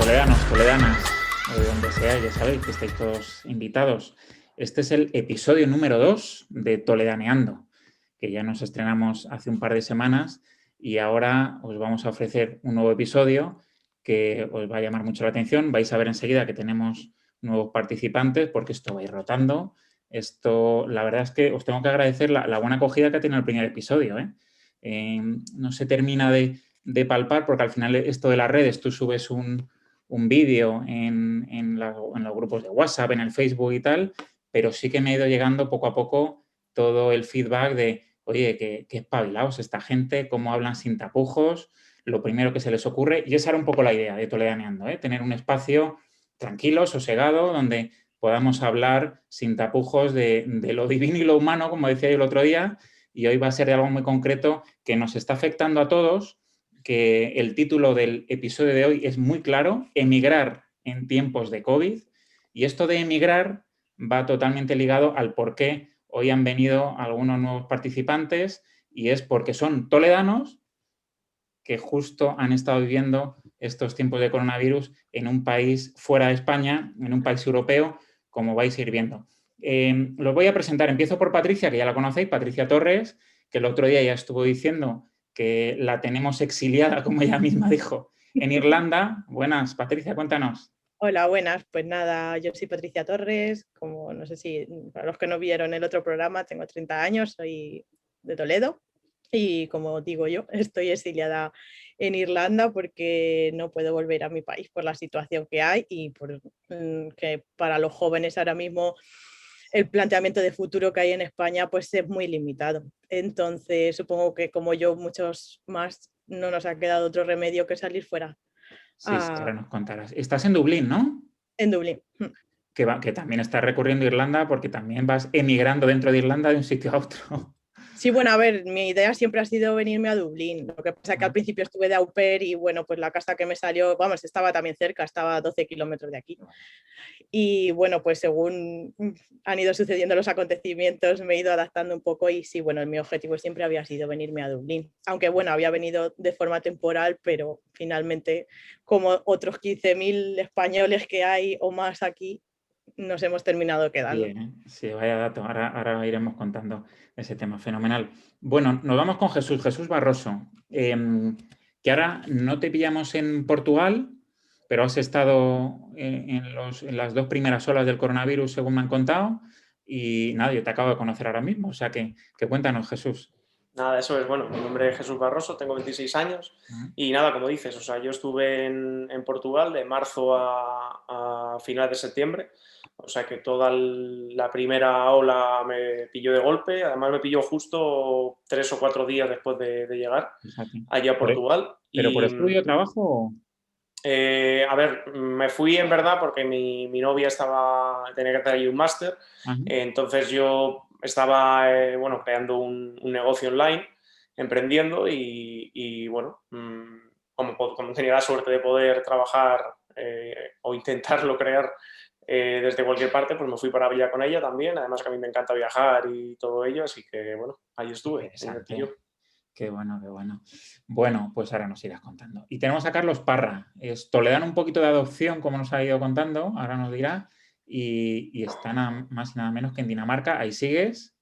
Toledanos, toledanas, o de donde sea, ya sabéis que estáis todos invitados. Este es el episodio número 2 de Toledaneando, que ya nos estrenamos hace un par de semanas y ahora os vamos a ofrecer un nuevo episodio que os va a llamar mucho la atención. Vais a ver enseguida que tenemos nuevos participantes porque esto va a ir rotando. Esto, la verdad es que os tengo que agradecer la buena acogida que ha tenido el primer episodio, ¿eh? No se termina de palpar porque al final esto de las redes, tú subes un vídeo en los grupos de WhatsApp, en el Facebook y tal, pero sí que me ha ido llegando poco a poco todo el feedback de, oye, qué espabilados esta gente, cómo hablan sin tapujos, lo primero que se les ocurre. Y esa era un poco la idea de Toledaneando, ¿eh? Tener un espacio tranquilo, sosegado, donde podamos hablar sin tapujos de lo divino y lo humano, como decía yo el otro día, y hoy va a ser de algo muy concreto que nos está afectando a todos, que el título del episodio de hoy es muy claro: emigrar en tiempos de COVID. Y esto de emigrar va totalmente ligado al por qué hoy han venido algunos nuevos participantes, y es porque son toledanos que justo han estado viviendo estos tiempos de coronavirus en un país fuera de España, en un país europeo, como vais a ir viendo. Los voy a presentar. Empiezo por Patricia, que ya la conocéis, Patricia Torres, que el otro día ya estuvo diciendo que la tenemos exiliada, como ella misma dijo, en Irlanda. Buenas, Patricia, cuéntanos. Hola, buenas. Pues nada, yo soy Patricia Torres. Como no sé si para los que no vieron el otro programa, tengo 30 años, soy de Toledo y como digo yo, estoy exiliada en Irlanda porque no puedo volver a mi país por la situación que hay y por que para los jóvenes ahora mismo el planteamiento de futuro que hay en España pues es muy limitado. Entonces supongo que como yo, muchos más, no nos ha quedado otro remedio que salir fuera. Sí, sí, ahora nos contarás. Estás en Dublín, ¿no? En Dublín. Que también estás recorriendo Irlanda porque también vas emigrando dentro de Irlanda de un sitio a otro. Sí, bueno, a ver, mi idea siempre ha sido venirme a Dublín. Lo que pasa es que al principio estuve de au pair y bueno, pues la casa que me salió, vamos, estaba también cerca, estaba a 12 kilómetros de aquí. Y bueno, pues según han ido sucediendo los acontecimientos, me he ido adaptando un poco y sí, bueno, mi objetivo siempre había sido venirme a Dublín. Aunque bueno, había venido de forma temporal, pero finalmente, como otros 15.000 españoles que hay o más aquí, nos hemos terminado quedando. Bien, ¿eh? Sí, vaya dato. Ahora iremos contando ese tema. Fenomenal. Bueno, nos vamos con Jesús Barroso, que ahora no te pillamos en Portugal, pero has estado en las dos primeras olas del coronavirus, según me han contado, y nada, yo te acabo de conocer ahora mismo. O sea que cuéntanos, Jesús. Nada, eso es, bueno, mi nombre es Jesús Barroso, tengo 26 años y nada, como dices, o sea, yo estuve en Portugal de marzo a finales de septiembre, o sea que toda la primera ola me pilló de golpe, además me pilló justo 3 o 4 días después de llegar Fíjate. allí a Portugal. ¿Pero por Y estudio, trabajo? a ver, me fui en verdad porque mi novia tenía que hacer ahí un máster, Ajá. entonces yo estaba bueno, creando un negocio online, emprendiendo y bueno, como tenía la suerte de poder trabajar o intentarlo crear desde cualquier parte, pues me fui para allá con ella también, además que a mí me encanta viajar y todo ello, así que bueno, ahí estuve, Interesante. Qué bueno, qué bueno. Bueno, pues ahora nos irás contando. Y tenemos a Carlos Parra. Es toledano un poquito de adopción, como nos ha ido contando, ahora nos dirá. Y está nada más y nada menos que en Dinamarca. Ahí sigues.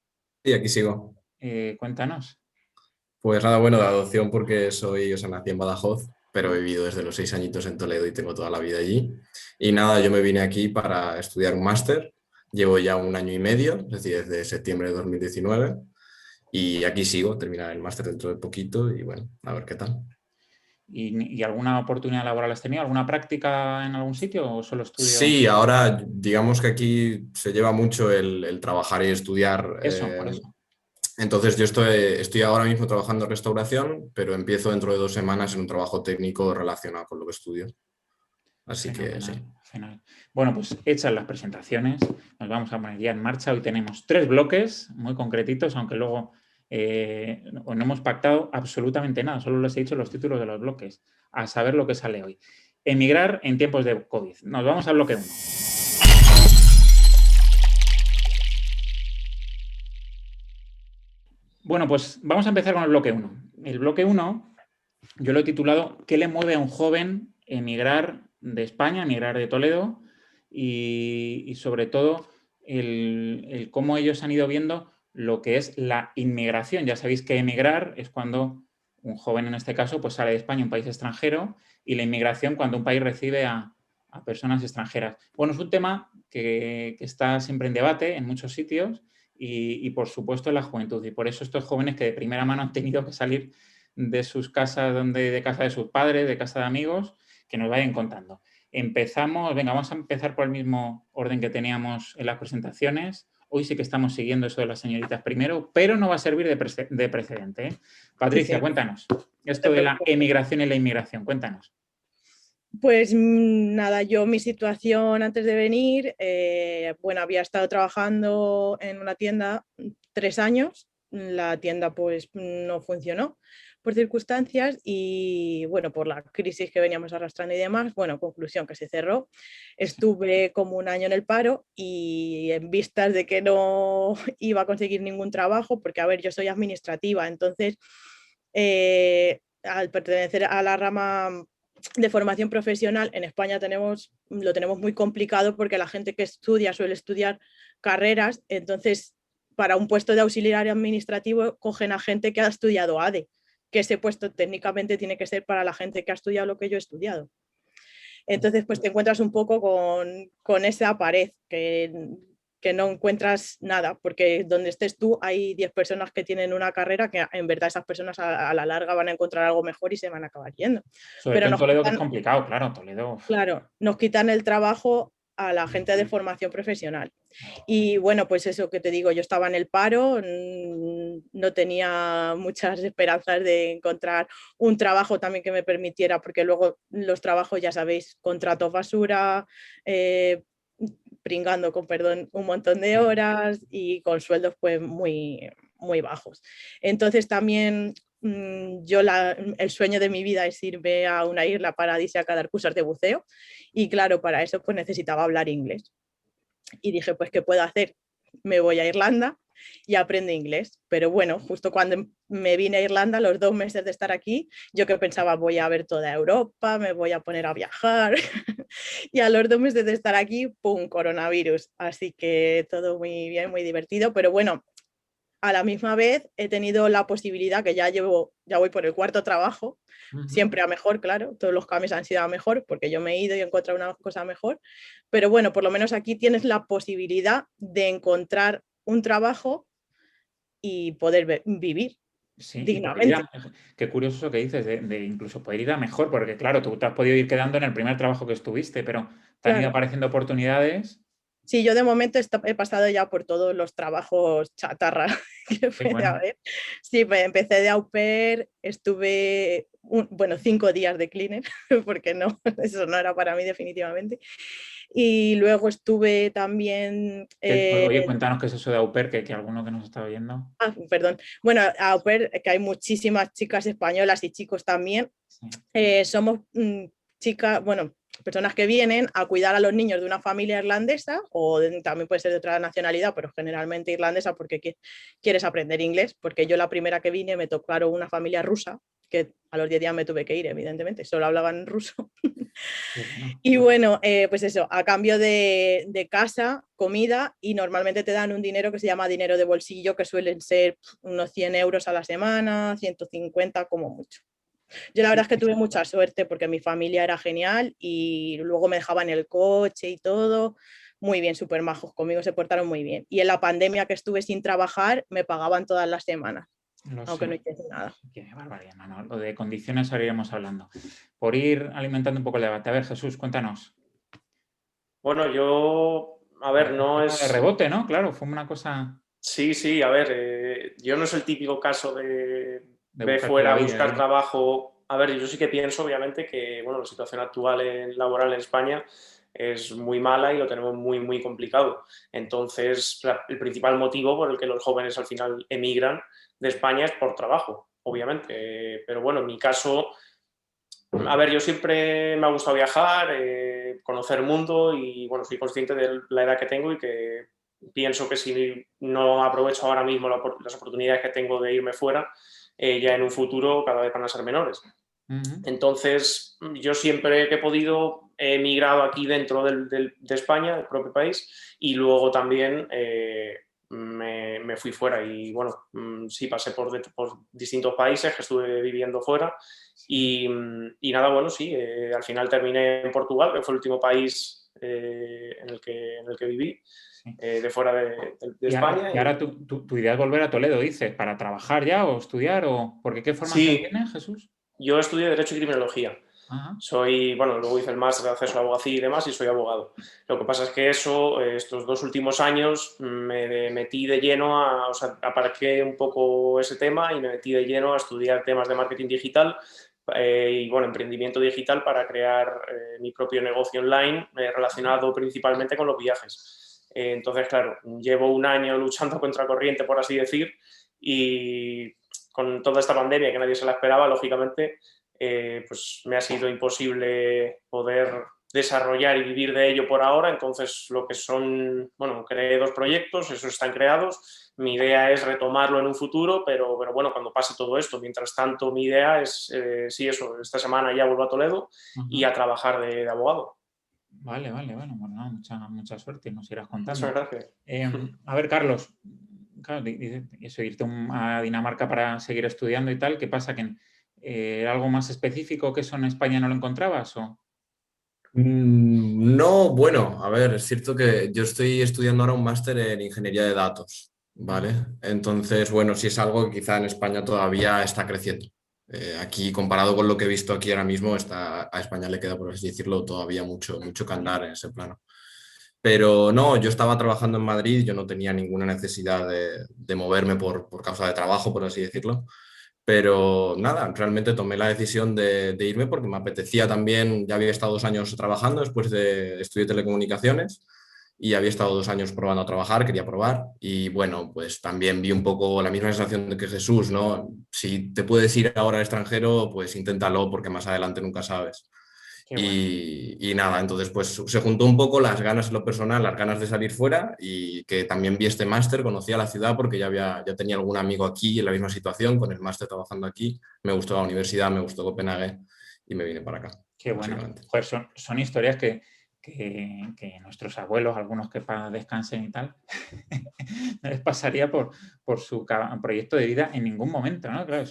Sí, aquí sigo. Cuéntanos. Pues nada, bueno, de adopción porque nací en Badajoz, pero he vivido desde los 6 añitos en Toledo y tengo toda la vida allí. Y nada, yo me vine aquí para estudiar un máster. Llevo ya 1 año y medio, es decir, desde septiembre de 2019. Y aquí sigo, terminar el máster dentro de poquito y bueno, a ver qué tal. ¿Y alguna oportunidad laboral has tenido? ¿Alguna práctica en algún sitio o solo estudio? Sí, ahora digamos que aquí se lleva mucho el trabajar y estudiar. Eso, por eso. Entonces yo estoy ahora mismo trabajando en restauración, pero empiezo dentro de 2 semanas en un trabajo técnico relacionado con lo que estudio. Así que sí. Fenomenal. Bueno, pues hechas las presentaciones, nos vamos a poner ya en marcha. Hoy tenemos 3 bloques muy concretitos, aunque luego no hemos pactado absolutamente nada, solo les he dicho los títulos de los bloques, a saber lo que sale hoy. Emigrar en tiempos de COVID. Nos vamos al bloque 1. Bueno, pues vamos a empezar con el bloque 1. El bloque 1 yo lo he titulado ¿Qué le mueve a un joven emigrar de España, emigrar de Toledo y sobre todo el cómo ellos han ido viendo lo que es la inmigración. Ya sabéis que emigrar es cuando un joven, en este caso, pues sale de España, un país extranjero, y la inmigración cuando un país recibe a personas extranjeras. Bueno, es un tema que está siempre en debate en muchos sitios y, por supuesto, en la juventud. Y por eso estos jóvenes que de primera mano han tenido que salir de sus casas, de casa de sus padres, de casa de amigos, que nos vayan contando. Empezamos, venga, vamos a empezar por el mismo orden que teníamos en las presentaciones. Hoy sí que estamos siguiendo eso de las señoritas primero, pero no va a servir de precedente, ¿eh? Patricia, Sí. Cuéntanos. Esto de la emigración y la inmigración, cuéntanos. Pues nada, yo mi situación antes de venir, bueno, había estado trabajando en una tienda 3 años, la tienda pues no funcionó por circunstancias y bueno, por la crisis que veníamos arrastrando y demás, bueno, conclusión que se cerró. Estuve como un año en el paro y en vistas de que no iba a conseguir ningún trabajo, porque a ver, yo soy administrativa, entonces al pertenecer a la rama de formación profesional, en España lo tenemos muy complicado porque la gente que estudia suele estudiar carreras, entonces para un puesto de auxiliar administrativo cogen a gente que ha estudiado ADE, que ese puesto técnicamente tiene que ser para la gente que ha estudiado lo que yo he estudiado. Entonces pues te encuentras un poco con esa pared que no encuentras nada, porque donde estés tú hay 10 personas que tienen una carrera que en verdad esas personas a la larga van a encontrar algo mejor y se van a acabar yendo. Sobre todo en Toledo, que es complicado, claro, Toledo. Claro, nos quitan el trabajo a la gente de formación profesional. Y bueno, pues eso que te digo, yo estaba en el paro, no tenía muchas esperanzas de encontrar un trabajo también que me permitiera, porque luego los trabajos, ya sabéis, contratos basura, pringando con perdón un montón de horas y con sueldos pues muy, muy bajos. Entonces también el sueño de mi vida es irme a una isla paradisíaca a dar cursos de buceo y claro, para eso pues necesitaba hablar inglés. Y dije, pues, ¿qué puedo hacer? Me voy a Irlanda y aprendo inglés. Pero bueno, justo cuando me vine a Irlanda, los 2 meses de estar aquí, yo que pensaba, voy a ver toda Europa, me voy a poner a viajar. Y a los 2 meses de estar aquí, ¡pum!, coronavirus. Así que todo muy bien, muy divertido. Pero bueno, a la misma vez he tenido la posibilidad, que ya voy por el 4.º trabajo, siempre a mejor, claro, todos los cambios han sido a mejor, porque yo me he ido y he encontrado una cosa mejor, pero bueno, por lo menos aquí tienes la posibilidad de encontrar un trabajo y poder vivir sí, dignamente. Qué curioso eso que dices, de incluso poder ir a mejor, porque claro, tú te has podido ir quedando en el primer trabajo que estuviste, pero te han ido apareciendo oportunidades. Sí, yo de momento he pasado ya por todos los trabajos chatarra que puede haber. Sí, pues empecé de au pair, estuve, 5 días de cleaner, porque no, eso no era para mí definitivamente. Y luego estuve también... Oye, cuéntanos qué es eso de au pair, que alguno que nos está oyendo. Perdón. Bueno, au pair, que hay muchísimas chicas españolas y chicos también. Sí. Somos chicas, bueno, personas que vienen a cuidar a los niños de una familia irlandesa o también puede ser de otra nacionalidad, pero generalmente irlandesa porque quieres aprender inglés, porque yo la primera que vine me tocaron una familia rusa, que a los 10 días me tuve que ir, evidentemente, solo hablaban ruso. Y bueno, pues eso, a cambio de casa, comida, y normalmente te dan un dinero que se llama dinero de bolsillo, que suelen ser unos 100 euros a la semana, 150 como mucho. Yo la verdad es que tuve mucha suerte porque mi familia era genial y luego me dejaban el coche y todo. Muy bien, súper majos, conmigo se portaron muy bien. Y en la pandemia que estuve sin trabajar, me pagaban todas las semanas, aunque no hiciese nada. Qué barbaridad, no. Lo de condiciones ahora iremos hablando. Por ir alimentando un poco el debate. A ver, Jesús, cuéntanos. Bueno, yo, a ver, no es... De rebote, ¿no? Claro, fue una cosa... Sí, a ver, yo no es el típico caso de fuera a buscar trabajo. A ver, yo sí que pienso, obviamente, que bueno, la situación actual laboral en España es muy mala y lo tenemos muy, muy complicado. Entonces, el principal motivo por el que los jóvenes al final emigran de España es por trabajo, obviamente. Pero bueno, en mi caso, a ver, yo siempre me ha gustado viajar, conocer el mundo y bueno, soy consciente de la edad que tengo y que pienso que si no aprovecho ahora mismo las oportunidades que tengo de irme fuera, ya en un futuro cada vez van a ser menores. Entonces, yo siempre que he podido he emigrado aquí dentro de España, del propio país, y luego también me fui fuera y bueno, sí pasé por distintos países que estuve viviendo fuera y nada, bueno, sí, al final terminé en Portugal, que fue el último país en el que viví, de fuera de España. Y ahora tu idea es volver a Toledo, dices, ¿para trabajar ya o estudiar? O porque ¿qué formación Sí, tienes, Jesús? yo estudié Derecho y Criminología. Ajá. Luego hice el máster de acceso a la abogacía y demás y soy abogado. Lo que pasa es que estos 2 últimos años me metí de lleno aparqué un poco ese tema y me metí de lleno a estudiar temas de marketing digital y bueno, emprendimiento digital para crear mi propio negocio online relacionado principalmente con los viajes. Entonces, claro, llevo un año luchando contra corriente, por así decir, y con toda esta pandemia que nadie se la esperaba, lógicamente, pues me ha sido imposible poder desarrollar y vivir de ello por ahora. Entonces, creé 2 proyectos, esos están creados. Mi idea es retomarlo en un futuro, pero bueno, cuando pase todo esto. Mientras tanto, mi idea es, esta semana ya vuelvo a Toledo y a trabajar de abogado. Vale, bueno, no, mucha suerte, nos irás contando. Muchas gracias. A ver, Carlos, claro, eso, irte a Dinamarca para seguir estudiando y tal, ¿qué pasa? ¿Que algo más específico que eso en España no lo encontrabas? ¿O? No, bueno, a ver, es cierto que yo estoy estudiando ahora un máster en ingeniería de datos, ¿vale? Entonces, bueno, sí es algo que quizá en España todavía está creciendo. Aquí, comparado con lo que he visto aquí ahora mismo, a España le queda, por así decirlo, todavía mucho que andar en ese plano. Pero no, yo estaba trabajando en Madrid, yo no tenía ninguna necesidad de moverme por causa de trabajo, por así decirlo. Pero nada, realmente tomé la decisión de irme porque me apetecía también, ya había estado 2 años trabajando después de estudiar telecomunicaciones y había estado 2 años probando a trabajar, quería probar y bueno, pues también vi un poco la misma sensación de que Jesús, ¿no? Si te puedes ir ahora al extranjero, pues inténtalo porque más adelante nunca sabes. Qué bueno. Y nada, entonces pues se juntó un poco las ganas en lo personal, las ganas de salir fuera y que también vi este máster, conocía la ciudad porque ya tenía algún amigo aquí en la misma situación, con el máster trabajando aquí, me gustó la universidad, me gustó Copenhague y me vine para acá. Qué bueno. Joder, son historias que nuestros abuelos, algunos que descansen y tal, no les pasaría por su proyecto de vida en ningún momento, ¿no? Claro,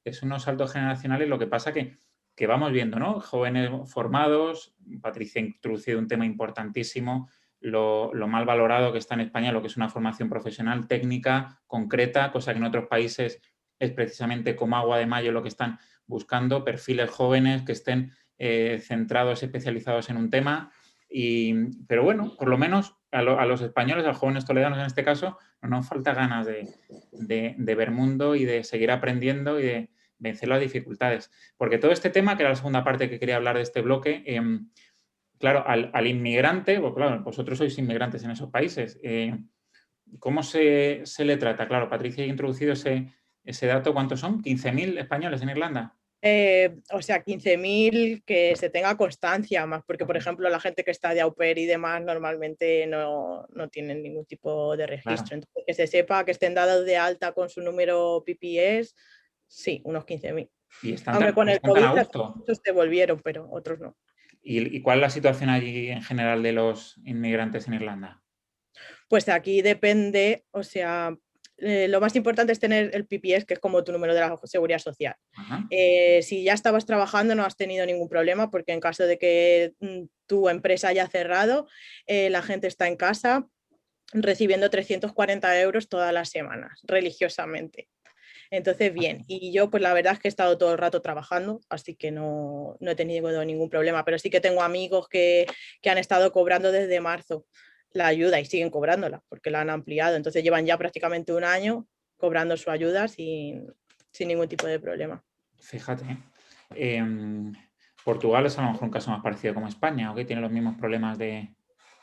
es unos saltos generacionales, lo que pasa que vamos viendo, ¿no? Jóvenes formados, Patricia ha introducido un tema importantísimo, lo mal valorado que está en España, lo que es una formación profesional, técnica, concreta, cosa que en otros países es precisamente como agua de mayo lo que están buscando, perfiles jóvenes que estén centrados, especializados en un tema. Pero bueno, por lo menos a los españoles, a los jóvenes toledanos en este caso, no nos falta ganas de ver mundo y de seguir aprendiendo y de vencer las dificultades. Porque todo este tema, que era la segunda parte que quería hablar de este bloque, claro, al inmigrante, pues claro, vosotros sois inmigrantes en esos países, ¿cómo se le trata? Claro, Patricia ha introducido ese dato, ¿cuántos son? ¿15.000 españoles en Irlanda? 15.000 que se tenga constancia más, porque por ejemplo la gente que está de au pair y demás normalmente no tienen ningún tipo de registro. Claro. Entonces que se sepa, que estén dados de alta con su número PPS, sí, unos 15.000. Y están aunque con el COVID muchos se volvieron, pero otros no. ¿Y cuál es la situación allí en general de los inmigrantes en Irlanda? Pues aquí depende, o sea, lo más importante es tener el PPS, que es como tu número de la seguridad social. Si ya estabas trabajando no has tenido ningún problema, porque en caso de que tu empresa haya cerrado, la gente está en casa recibiendo 340 euros todas las semanas, religiosamente. Entonces, bien. Y yo, pues la verdad es que he estado todo el rato trabajando, así que no he tenido ningún problema, pero sí que tengo amigos que han estado cobrando desde marzo la ayuda y siguen cobrándola porque la han ampliado. Entonces llevan ya prácticamente un año cobrando su ayuda sin ningún tipo de problema. Fíjate, Portugal es a lo mejor un caso más parecido como España, ¿o que tiene los mismos problemas de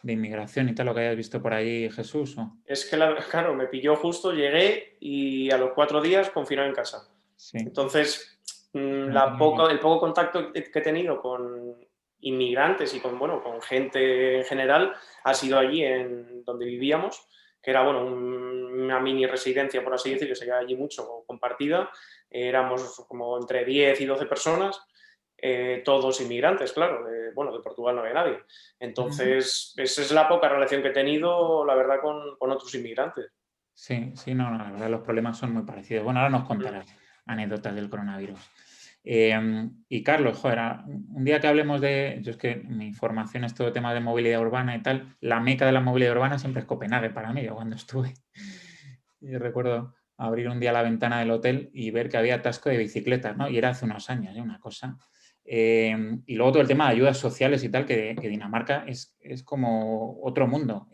inmigración y tal, lo que hayas visto por ahí, Jesús? ¿O? Es que, claro, me pilló justo, llegué y a los 4 días confinado en casa. Sí. Entonces, el poco contacto que he tenido con inmigrantes y con gente en general ha sido allí en donde vivíamos, que era una mini residencia, por así decir, que se queda allí mucho compartida. Éramos como entre 10 y 12 personas todos inmigrantes, claro. De Portugal no había nadie. Entonces, esa es la poca relación que he tenido, la verdad, con otros inmigrantes. Sí, sí, no, la verdad los problemas son muy parecidos. Bueno, ahora nos contarás anécdotas del coronavirus. Y Carlos, joder, un día que hablemos yo es que mi formación es todo tema de movilidad urbana y tal, la meca de la movilidad urbana siempre es Copenhague para mí, yo cuando estuve. Yo recuerdo abrir un día la ventana del hotel y ver que había atasco de bicicletas, ¿no? Y era hace unos años, una cosa. Y luego todo el tema de ayudas sociales y tal, que Dinamarca es como otro mundo.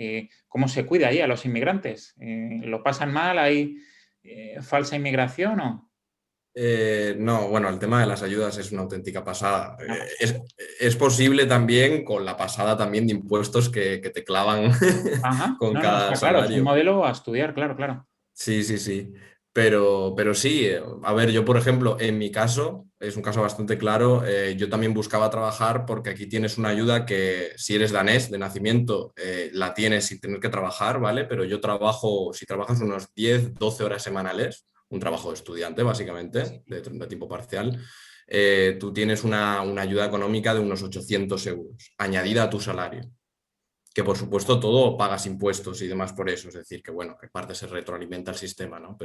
¿Cómo se cuida ahí a los inmigrantes? ¿Lo pasan mal? ¿Hay falsa inmigración o...? No, bueno, el tema de las ayudas es una auténtica pasada. Es posible también con la pasada también de impuestos que te clavan Ajá. con No, cada está claro, es un salario. modelo a estudiar, claro, claro. Sí, sí, sí. Pero sí, a ver, yo por ejemplo, en mi caso, es un caso bastante claro, yo también buscaba trabajar porque aquí tienes una ayuda que si eres danés de nacimiento, la tienes sin tener que trabajar, ¿vale? Pero yo trabajo, si trabajas unos 10, 12 horas semanales, un trabajo de estudiante básicamente, de tiempo parcial, tú tienes una ayuda económica de unos 800 euros, añadida a tu salario. Que por supuesto todo pagas impuestos y demás por eso, es decir, que bueno, que parte se retroalimenta el sistema, ¿no?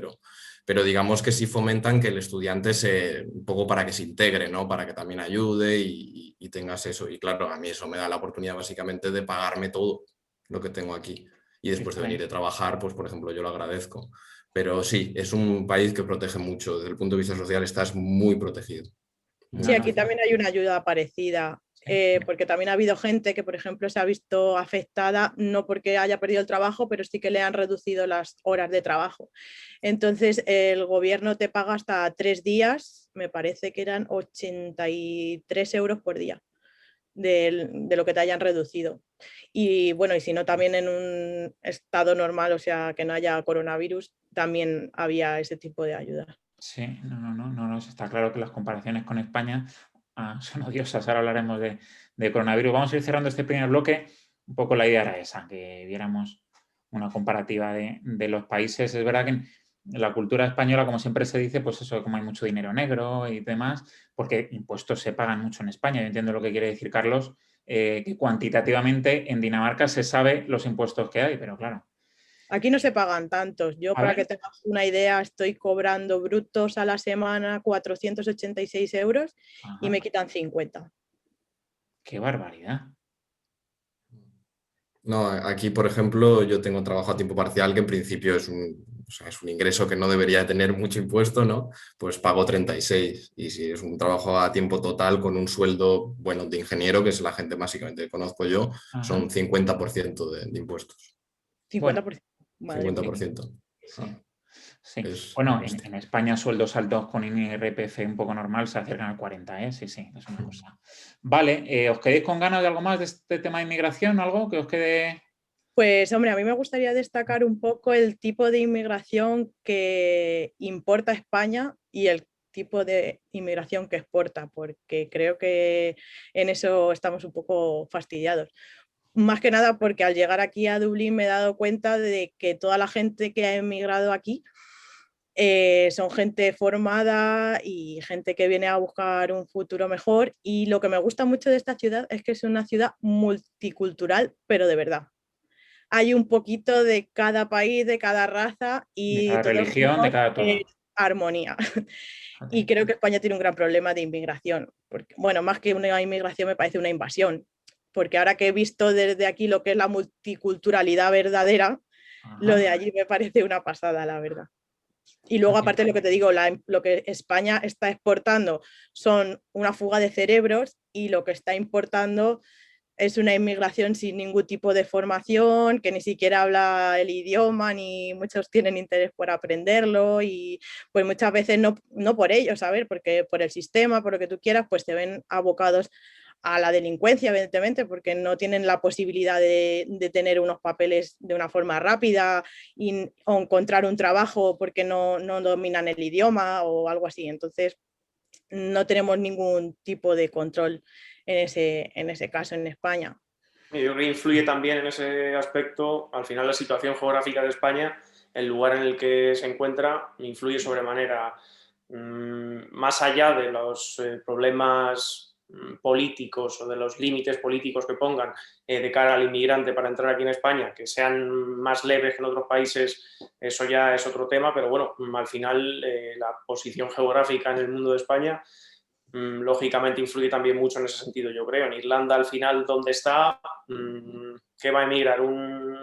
Pero digamos que sí fomentan que el estudiante un poco para que se integre, ¿no? Para que también ayude y tengas eso. Y claro, a mí eso me da la oportunidad básicamente de pagarme todo lo que tengo aquí. Y después de venir de trabajar, pues por ejemplo, yo lo agradezco. Pero sí, es un país que protege mucho. Desde el punto de vista social estás muy protegido. Sí, aquí también hay una ayuda parecida, porque también ha habido gente que, por ejemplo, se ha visto afectada, no porque haya perdido el trabajo, pero sí que le han reducido las horas de trabajo. Entonces, el gobierno te paga hasta 3 días, me parece que eran 83 euros por día de lo que te hayan reducido. Y bueno, y si no, también en un estado normal, o sea, que no haya coronavirus, también había ese tipo de ayuda. Sí, no, está claro que las comparaciones con España son odiosas. Ahora hablaremos de coronavirus. Vamos a ir cerrando este primer bloque. Un poco la idea era esa, que viéramos una comparativa de los países. Es verdad que en la cultura española, como siempre se dice, pues eso, como hay mucho dinero negro y demás, porque impuestos se pagan mucho en España. Yo entiendo lo que quiere decir Carlos, que cuantitativamente en Dinamarca se sabe los impuestos que hay, pero claro. Aquí no se pagan tantos. Yo, para que tengas una idea, estoy cobrando brutos a la semana 486 euros y me quitan 50. ¡Qué barbaridad! No, aquí, por ejemplo, yo tengo trabajo a tiempo parcial que en principio es un ingreso que no debería tener mucho impuesto, ¿no? Pues pago 36. Y si es un trabajo a tiempo total con un sueldo, bueno, de ingeniero, que es la gente básicamente que conozco yo, son 50% de impuestos. 50%. Madre 50%. mía. Sí. Sí. Es Bueno, en España sueldos altos con IRPF un poco normal se acercan al 40, ¿eh? Sí, es una cosa. Vale, ¿os quedéis con ganas de algo más de este tema de inmigración? ¿Algo que os quede? Pues hombre, a mí me gustaría destacar un poco el tipo de inmigración que importa España y el tipo de inmigración que exporta, porque creo que en eso estamos un poco fastidiados. Más que nada porque al llegar aquí a Dublín me he dado cuenta de que toda la gente que ha emigrado aquí son gente formada y gente que viene a buscar un futuro mejor. Y lo que me gusta mucho de esta ciudad es que es una ciudad multicultural, pero de verdad. Hay un poquito de cada país, de cada raza De y cada todos religión, de vivimos cada todo. en armonía. Y creo que España tiene un gran problema de inmigración. Porque, bueno, más que una inmigración me parece una invasión. Porque ahora que he visto desde aquí lo que es la multiculturalidad verdadera, lo de allí me parece una pasada, la verdad. Y luego, aparte de lo que te digo, lo que España está exportando son una fuga de cerebros y lo que está importando es una inmigración sin ningún tipo de formación, que ni siquiera habla el idioma, ni muchos tienen interés por aprenderlo y pues muchas veces no por ello, ¿sabes? Porque por el sistema, por lo que tú quieras, pues se ven abocados a la delincuencia, evidentemente, porque no tienen la posibilidad de tener unos papeles de una forma rápida o encontrar un trabajo porque no dominan el idioma o algo así. Entonces, no tenemos ningún tipo de control en ese caso en España. Yo creo que influye también en ese aspecto, al final, la situación geográfica de España, el lugar en el que se encuentra, influye sobremanera más allá de los problemas políticos o de los límites políticos que pongan de cara al inmigrante para entrar aquí en España, que sean más leves que en otros países, eso ya es otro tema, pero bueno, al final la posición geográfica en el mundo de España lógicamente influye también mucho en ese sentido, yo creo. En Irlanda, al final, ¿dónde está? ¿Qué va a emigrar? ¿Un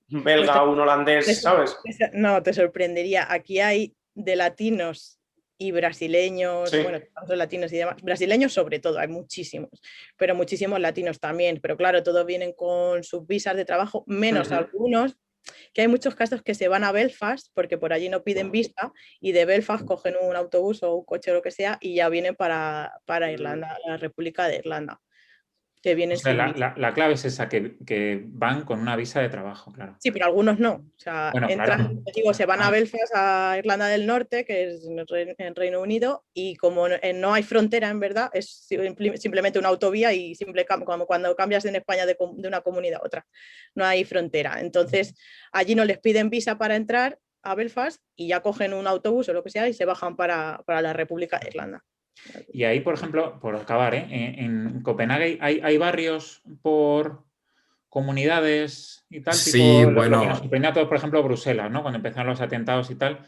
belga, un holandés, sabes? No, te sorprendería. Aquí hay de latinos y brasileños, Sí. bueno, tantos latinos y demás. Brasileños sobre todo, hay muchísimos, pero muchísimos latinos también. Pero claro, todos vienen con sus visas de trabajo, menos algunos, que hay muchos casos que se van a Belfast porque por allí no piden visa y de Belfast cogen un autobús o un coche o lo que sea y ya vienen para Irlanda, la República de Irlanda. Que vienen O sea, sin visa. la clave es esa, que van con una visa de trabajo, claro. Sí, pero algunos no. O sea, Bueno, entran, claro. digo, se van a Belfast, a Irlanda del Norte, que es en Reino Unido, y como no hay frontera, en verdad, es simplemente una autovía y como cuando cambias en España de una comunidad a otra. No hay frontera. Entonces, allí no les piden visa para entrar a Belfast y ya cogen un autobús o lo que sea y se bajan para la República de Irlanda. Y ahí, por ejemplo, por acabar, en Copenhague hay barrios por comunidades y tal, Sí, tipo lo que nos bueno, sorprendió a todos, por ejemplo, Bruselas, ¿no? Cuando empezaron los atentados y tal,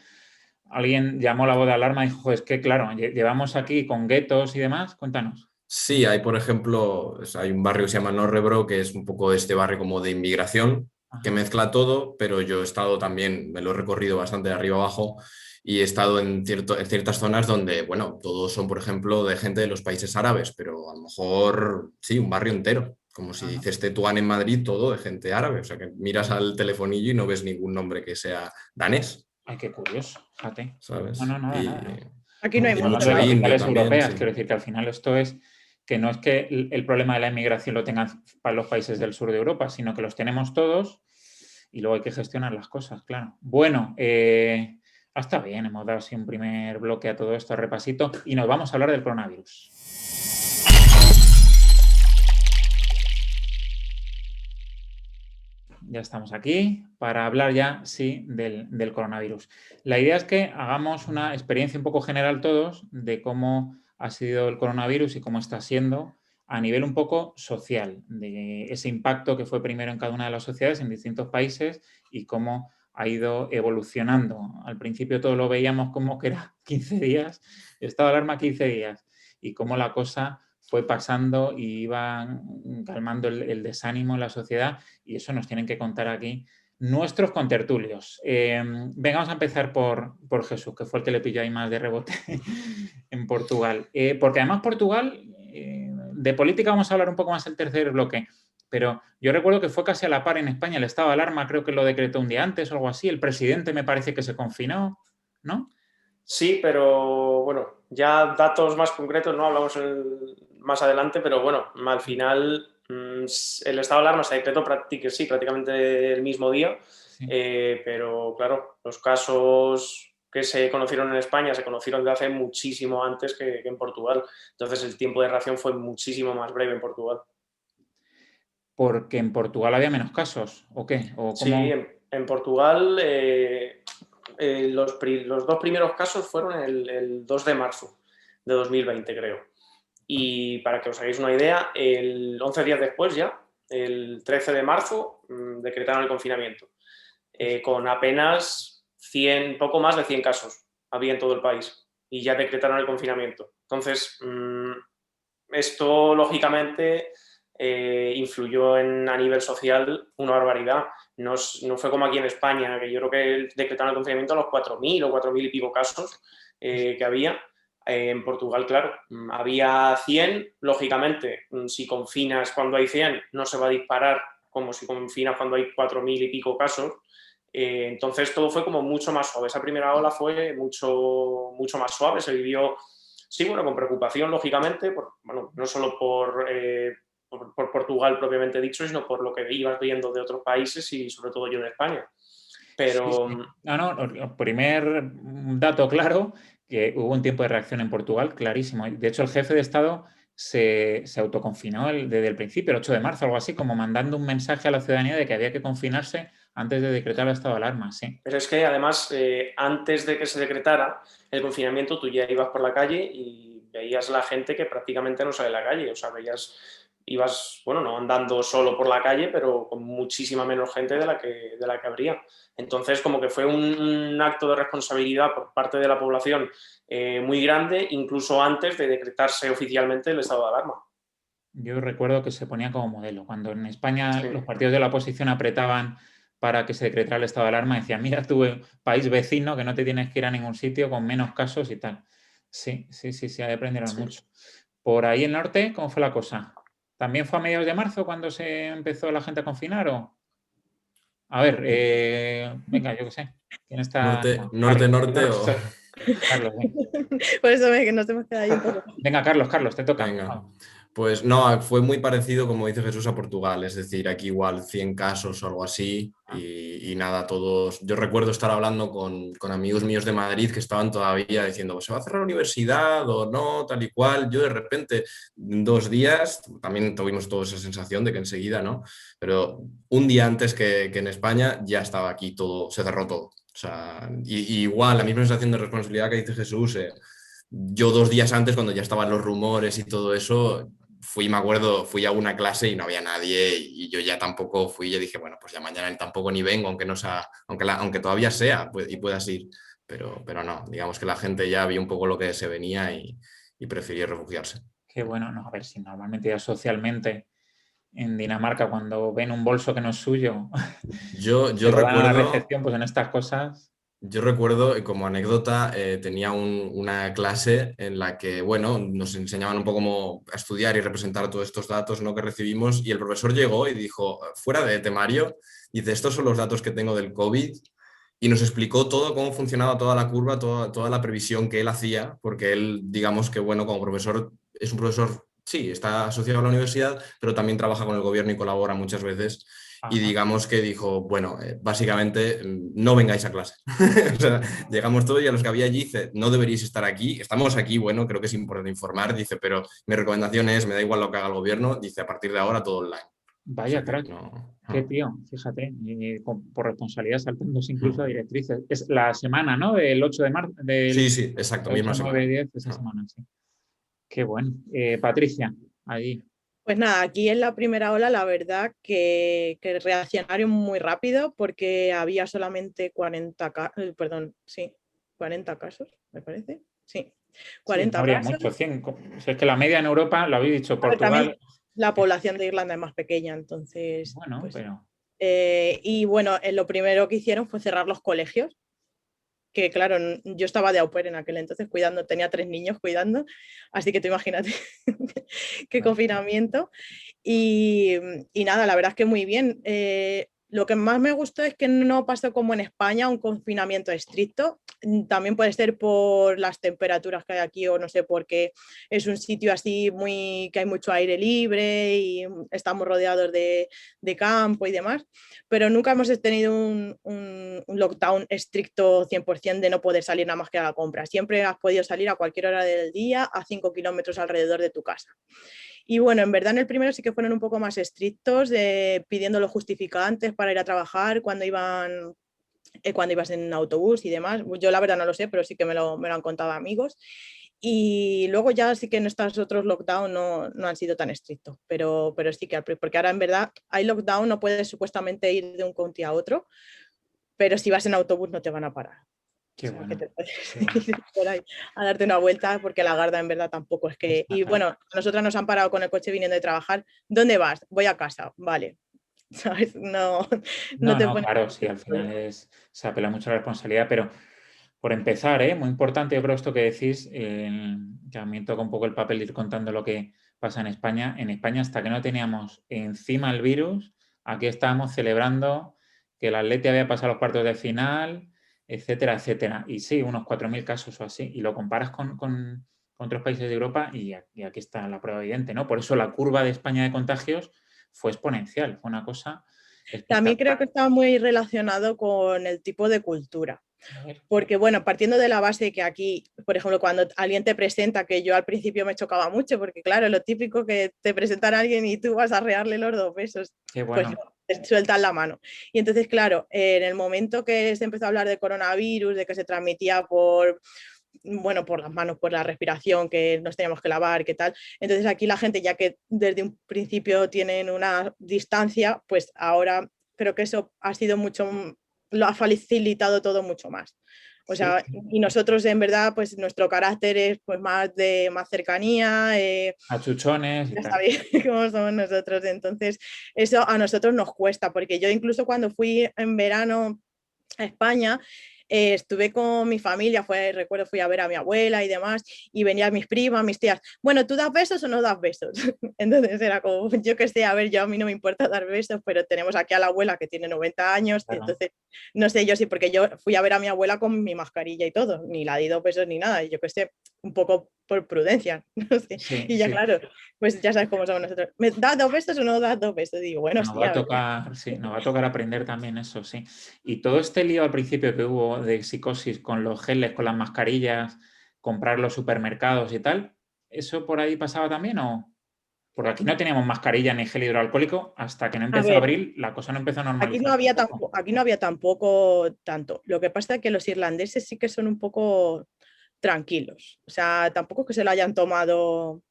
alguien llamó la voz de alarma y dijo, es que claro, llevamos aquí con guetos y demás, cuéntanos. sí, hay, por ejemplo, hay un barrio que se llama Norrebro, que es un poco este barrio como de inmigración, que Ajá. mezcla todo, pero yo he estado también, me lo he recorrido bastante de arriba abajo y he estado en ciertas zonas donde, bueno, todos son, por ejemplo, de gente de los países árabes, pero a lo mejor, sí, un barrio entero, como si dices Tetuán en Madrid, todo de gente árabe, o sea que miras al telefonillo y no ves ningún nombre que sea danés, Ay, qué curioso, fíjate. ¿sabes? No, nada, Y, nada. Aquí no hay y mucho. Hablando de mucho indio capitales también, europeas, sí. quiero decir que al final esto es que no es que el problema de la inmigración lo tengan para los países del sur de Europa, sino que los tenemos todos y luego hay que gestionar las cosas, claro. Bueno, está bien, hemos dado así un primer bloque a todo esto, repasito, y nos vamos a hablar del coronavirus. Ya estamos aquí para hablar ya, sí, del coronavirus. La idea es que hagamos una experiencia un poco general todos de cómo ha sido el coronavirus y cómo está siendo a nivel un poco social, de ese impacto que fue primero en cada una de las sociedades en distintos países y cómo ha ido evolucionando. Al principio todo lo veíamos como que era 15 días, estado de alarma 15 días, y cómo la cosa fue pasando y iba calmando el desánimo en la sociedad, y eso nos tienen que contar aquí nuestros contertulios. Venga, vamos a empezar por Jesús, que fue el que le pilló ahí más de rebote en Portugal. Porque además Portugal, de política vamos a hablar un poco más el tercer bloque, pero yo recuerdo que fue casi a la par en España el estado de alarma, creo que lo decretó un día antes o algo así, el presidente me parece que se confinó, ¿no? Sí, pero bueno, ya datos más concretos no hablamos más adelante, pero bueno, al final el estado de alarma se decretó prácticamente el mismo día, Sí. pero claro, los casos que se conocieron en España se conocieron de hace muchísimo antes que en Portugal, entonces el tiempo de reacción fue muchísimo más breve en Portugal. Porque en Portugal había menos casos, ¿o qué? ¿O Sí, cómo? en Portugal los dos primeros casos fueron el 2 de marzo de 2020, creo. Y para que os hagáis una idea, el 11 días después ya, el 13 de marzo, decretaron el confinamiento, con apenas poco más de 100 casos había en todo el país y ya decretaron el confinamiento. Entonces, esto lógicamente influyó a nivel social una barbaridad. No fue como aquí en España, que yo creo que decretaron el confinamiento a los 4.000 o 4.000 y pico casos que había. En Portugal, claro, había 100, lógicamente, si confinas cuando hay 100, no se va a disparar como si confinas cuando hay 4.000 y pico casos. Entonces todo fue como mucho más suave. Esa primera ola fue mucho más suave, se vivió, sí, bueno, con preocupación, lógicamente, no solo por Portugal propiamente dicho, sino por lo que ibas viendo de otros países y sobre todo yo de España. Pero... Sí. No, primer dato claro, que hubo un tiempo de reacción en Portugal, clarísimo. De hecho, el jefe de Estado se autoconfinó desde el principio, el 8 de marzo, algo así, como mandando un mensaje a la ciudadanía de que había que confinarse antes de decretar el estado de alarma, sí. Pero es que además, antes de que se decretara el confinamiento, tú ya ibas por la calle y veías la gente que prácticamente no sale a la calle. O sea, ibas, bueno, no andando solo por la calle, pero con muchísima menos gente de la que habría. Entonces, como que fue un acto de responsabilidad por parte de la población muy grande, incluso antes de decretarse oficialmente el estado de alarma. Yo recuerdo que se ponía como modelo. Cuando en España Sí. los partidos de la oposición apretaban para que se decretara el estado de alarma, decían, mira tu país vecino que no te tienes que ir a ningún sitio con menos casos y tal. Sí, ahí aprendieron mucho. Por ahí el norte, ¿cómo fue la cosa? ¿También fue a mediados de marzo cuando se empezó la gente a confinar o...? A ver, venga, yo qué sé. ¿Quién está? Norte o... Carlos, venga. Por eso que nos hemos quedado ahí un poco. Venga, Carlos, te toca. Venga. Pues no, fue muy parecido, como dice Jesús, a Portugal, es decir, aquí igual 100 casos o algo así y nada, todos... Yo recuerdo estar hablando con amigos míos de Madrid que estaban todavía diciendo, pues, ¿se va a cerrar la universidad o no? Tal y cual. Yo de repente, en 2 días, también tuvimos toda esa sensación de que enseguida, ¿no? Pero un día antes que en España ya estaba aquí todo, se cerró todo. O sea, y igual, la misma sensación de responsabilidad que dice Jesús, yo 2 días antes, cuando ya estaban los rumores y todo eso, me acuerdo, fui a una clase y no había nadie y yo ya tampoco fui, yo dije, bueno, pues ya mañana tampoco ni vengo, aunque no sea, aunque todavía sea y puedas ir, pero no, digamos que la gente ya vio un poco lo que se venía y prefirió refugiarse. Qué bueno, no, a ver si normalmente ya socialmente en Dinamarca cuando ven un bolso que no es suyo, Yo se lo dan a la recuerdo... recepción, pues en estas cosas... Yo recuerdo, como anécdota, tenía una clase en la que, bueno, nos enseñaban un poco cómo estudiar y representar todos estos datos, ¿no?, que recibimos, y el profesor llegó y dijo, fuera de temario, dice, estos son los datos que tengo del COVID, y nos explicó todo, cómo funcionaba toda la curva, toda la previsión que él hacía, porque él, digamos que, bueno, como profesor, es un profesor, sí, está asociado a la universidad, pero también trabaja con el gobierno y colabora muchas veces. Y digamos que dijo, bueno, básicamente no vengáis a clase. O sea, llegamos todos y a los que había allí dice, no deberíais estar aquí, estamos aquí, bueno, creo que es importante informar, dice, pero mi recomendación es, me da igual lo que haga el gobierno, dice, a partir de ahora todo online. Vaya, crack. No. Qué tío, fíjate, por responsabilidad saltándose incluso a directrices. Es la semana, ¿no? Del 8 de marzo. Sí, exacto, 8, misma 9, semana. 10, esa semana, sí. Qué bueno. Patricia, allí. Pues nada, aquí en la primera ola la verdad que reaccionaron muy rápido porque había solamente 40 casos, me parece. Sí, 40 no habría casos. mucho, 100. Si es que la media en Europa, lo habéis dicho, Portugal... También la población de Irlanda es más pequeña, entonces... Bueno, pues, pero... y bueno, lo primero que hicieron fue cerrar los colegios, que claro, yo estaba de au pair en aquel entonces cuidando, tenía 3 niños cuidando, así que tú imagínate qué confinamiento. Y nada, la verdad es que muy bien. Lo que más me gustó es que no pasó como en España, un confinamiento estricto. También puede ser por las temperaturas que hay aquí o no sé, porque es un sitio así que hay mucho aire libre y estamos rodeados de campo y demás, pero nunca hemos tenido un lockdown estricto 100% de no poder salir nada más que a la compra. Siempre has podido salir a cualquier hora del día a 5 kilómetros alrededor de tu casa. Y bueno, en verdad en el primero sí que fueron un poco más estrictos, pidiendo los justificantes para ir a trabajar cuando ibas en autobús y demás. Yo la verdad no lo sé, pero sí que me lo han contado amigos. Y luego ya sí que en estos otros lockdown no han sido tan estrictos, pero sí que, porque ahora en verdad hay lockdown, no puedes supuestamente ir de un county a otro, pero si vas en autobús no te van a parar. Qué bueno. Que te puedes ir por ahí a darte una vuelta porque la Garda en verdad tampoco es que... Y bueno, a nosotras nos han parado con el coche viniendo de trabajar. ¿Dónde vas? Voy a casa. Vale. ¿Sabes? No te pones... Claro, sí, al final se apela mucho a la responsabilidad, pero por empezar, muy importante, yo creo esto que decís, que a mí toca un poco el papel de ir contando lo que pasa en España. En España, hasta que no teníamos encima el virus, aquí estábamos celebrando que el Atleti había pasado los cuartos de final, etcétera, etcétera. Y sí, unos 4.000 casos o así. Y lo comparas con otros países de Europa y aquí está la prueba evidente, ¿no? Por eso la curva de España de contagios fue exponencial, fue una cosa espectacular. También creo que está muy relacionado con el tipo de cultura. Porque, bueno, partiendo de la base que aquí, por ejemplo, cuando alguien te presenta, que yo al principio me chocaba mucho, porque claro, lo típico que te presentara a alguien y tú vas a rearle los 2 besos. Qué bueno. Pues te sueltan la mano. Y entonces, claro, en el momento que se empezó a hablar de coronavirus, de que se transmitía por las manos, por la respiración, que nos teníamos que lavar, qué tal. Entonces aquí la gente, ya que desde un principio tienen una distancia, pues ahora creo que eso ha sido lo ha facilitado todo mucho más. O sea, Sí. y nosotros en verdad, pues nuestro carácter es pues más de más cercanía. Achuchones y Ya tal. sabéis cómo somos nosotros. Entonces, eso a nosotros nos cuesta, porque yo incluso cuando fui en verano a España, estuve con mi familia, recuerdo fui a ver a mi abuela y demás, y venían mis primas, mis tías, bueno, ¿tú das besos o no das besos? Entonces era como, yo qué sé, a ver, yo a mí no me importa dar besos, pero tenemos aquí a la abuela que tiene 90 años, Claro. entonces no sé yo sí, porque yo fui a ver a mi abuela con mi mascarilla y todo, ni la di 2 besos ni nada, y yo qué sé, un poco por prudencia, no sé. Sí, Y ya sí. claro, pues ya sabes cómo somos nosotros. ¿Me das 2 besos o no das 2 besos? Digo, bueno, Nos sí, va a a ver. tocar, sí, nos va a tocar aprender también eso, sí. Y todo este lío al principio que hubo de psicosis con los geles, con las mascarillas, comprar los supermercados y tal, ¿eso por ahí pasaba también o...? Porque aquí no teníamos mascarilla ni gel hidroalcohólico, hasta que no A empezó ver, abril, la cosa no empezó a aquí no normalizarse un había poco. aquí no había tampoco tanto. Lo que pasa es que los irlandeses sí que son un poco tranquilos. O sea, tampoco es que se lo hayan tomado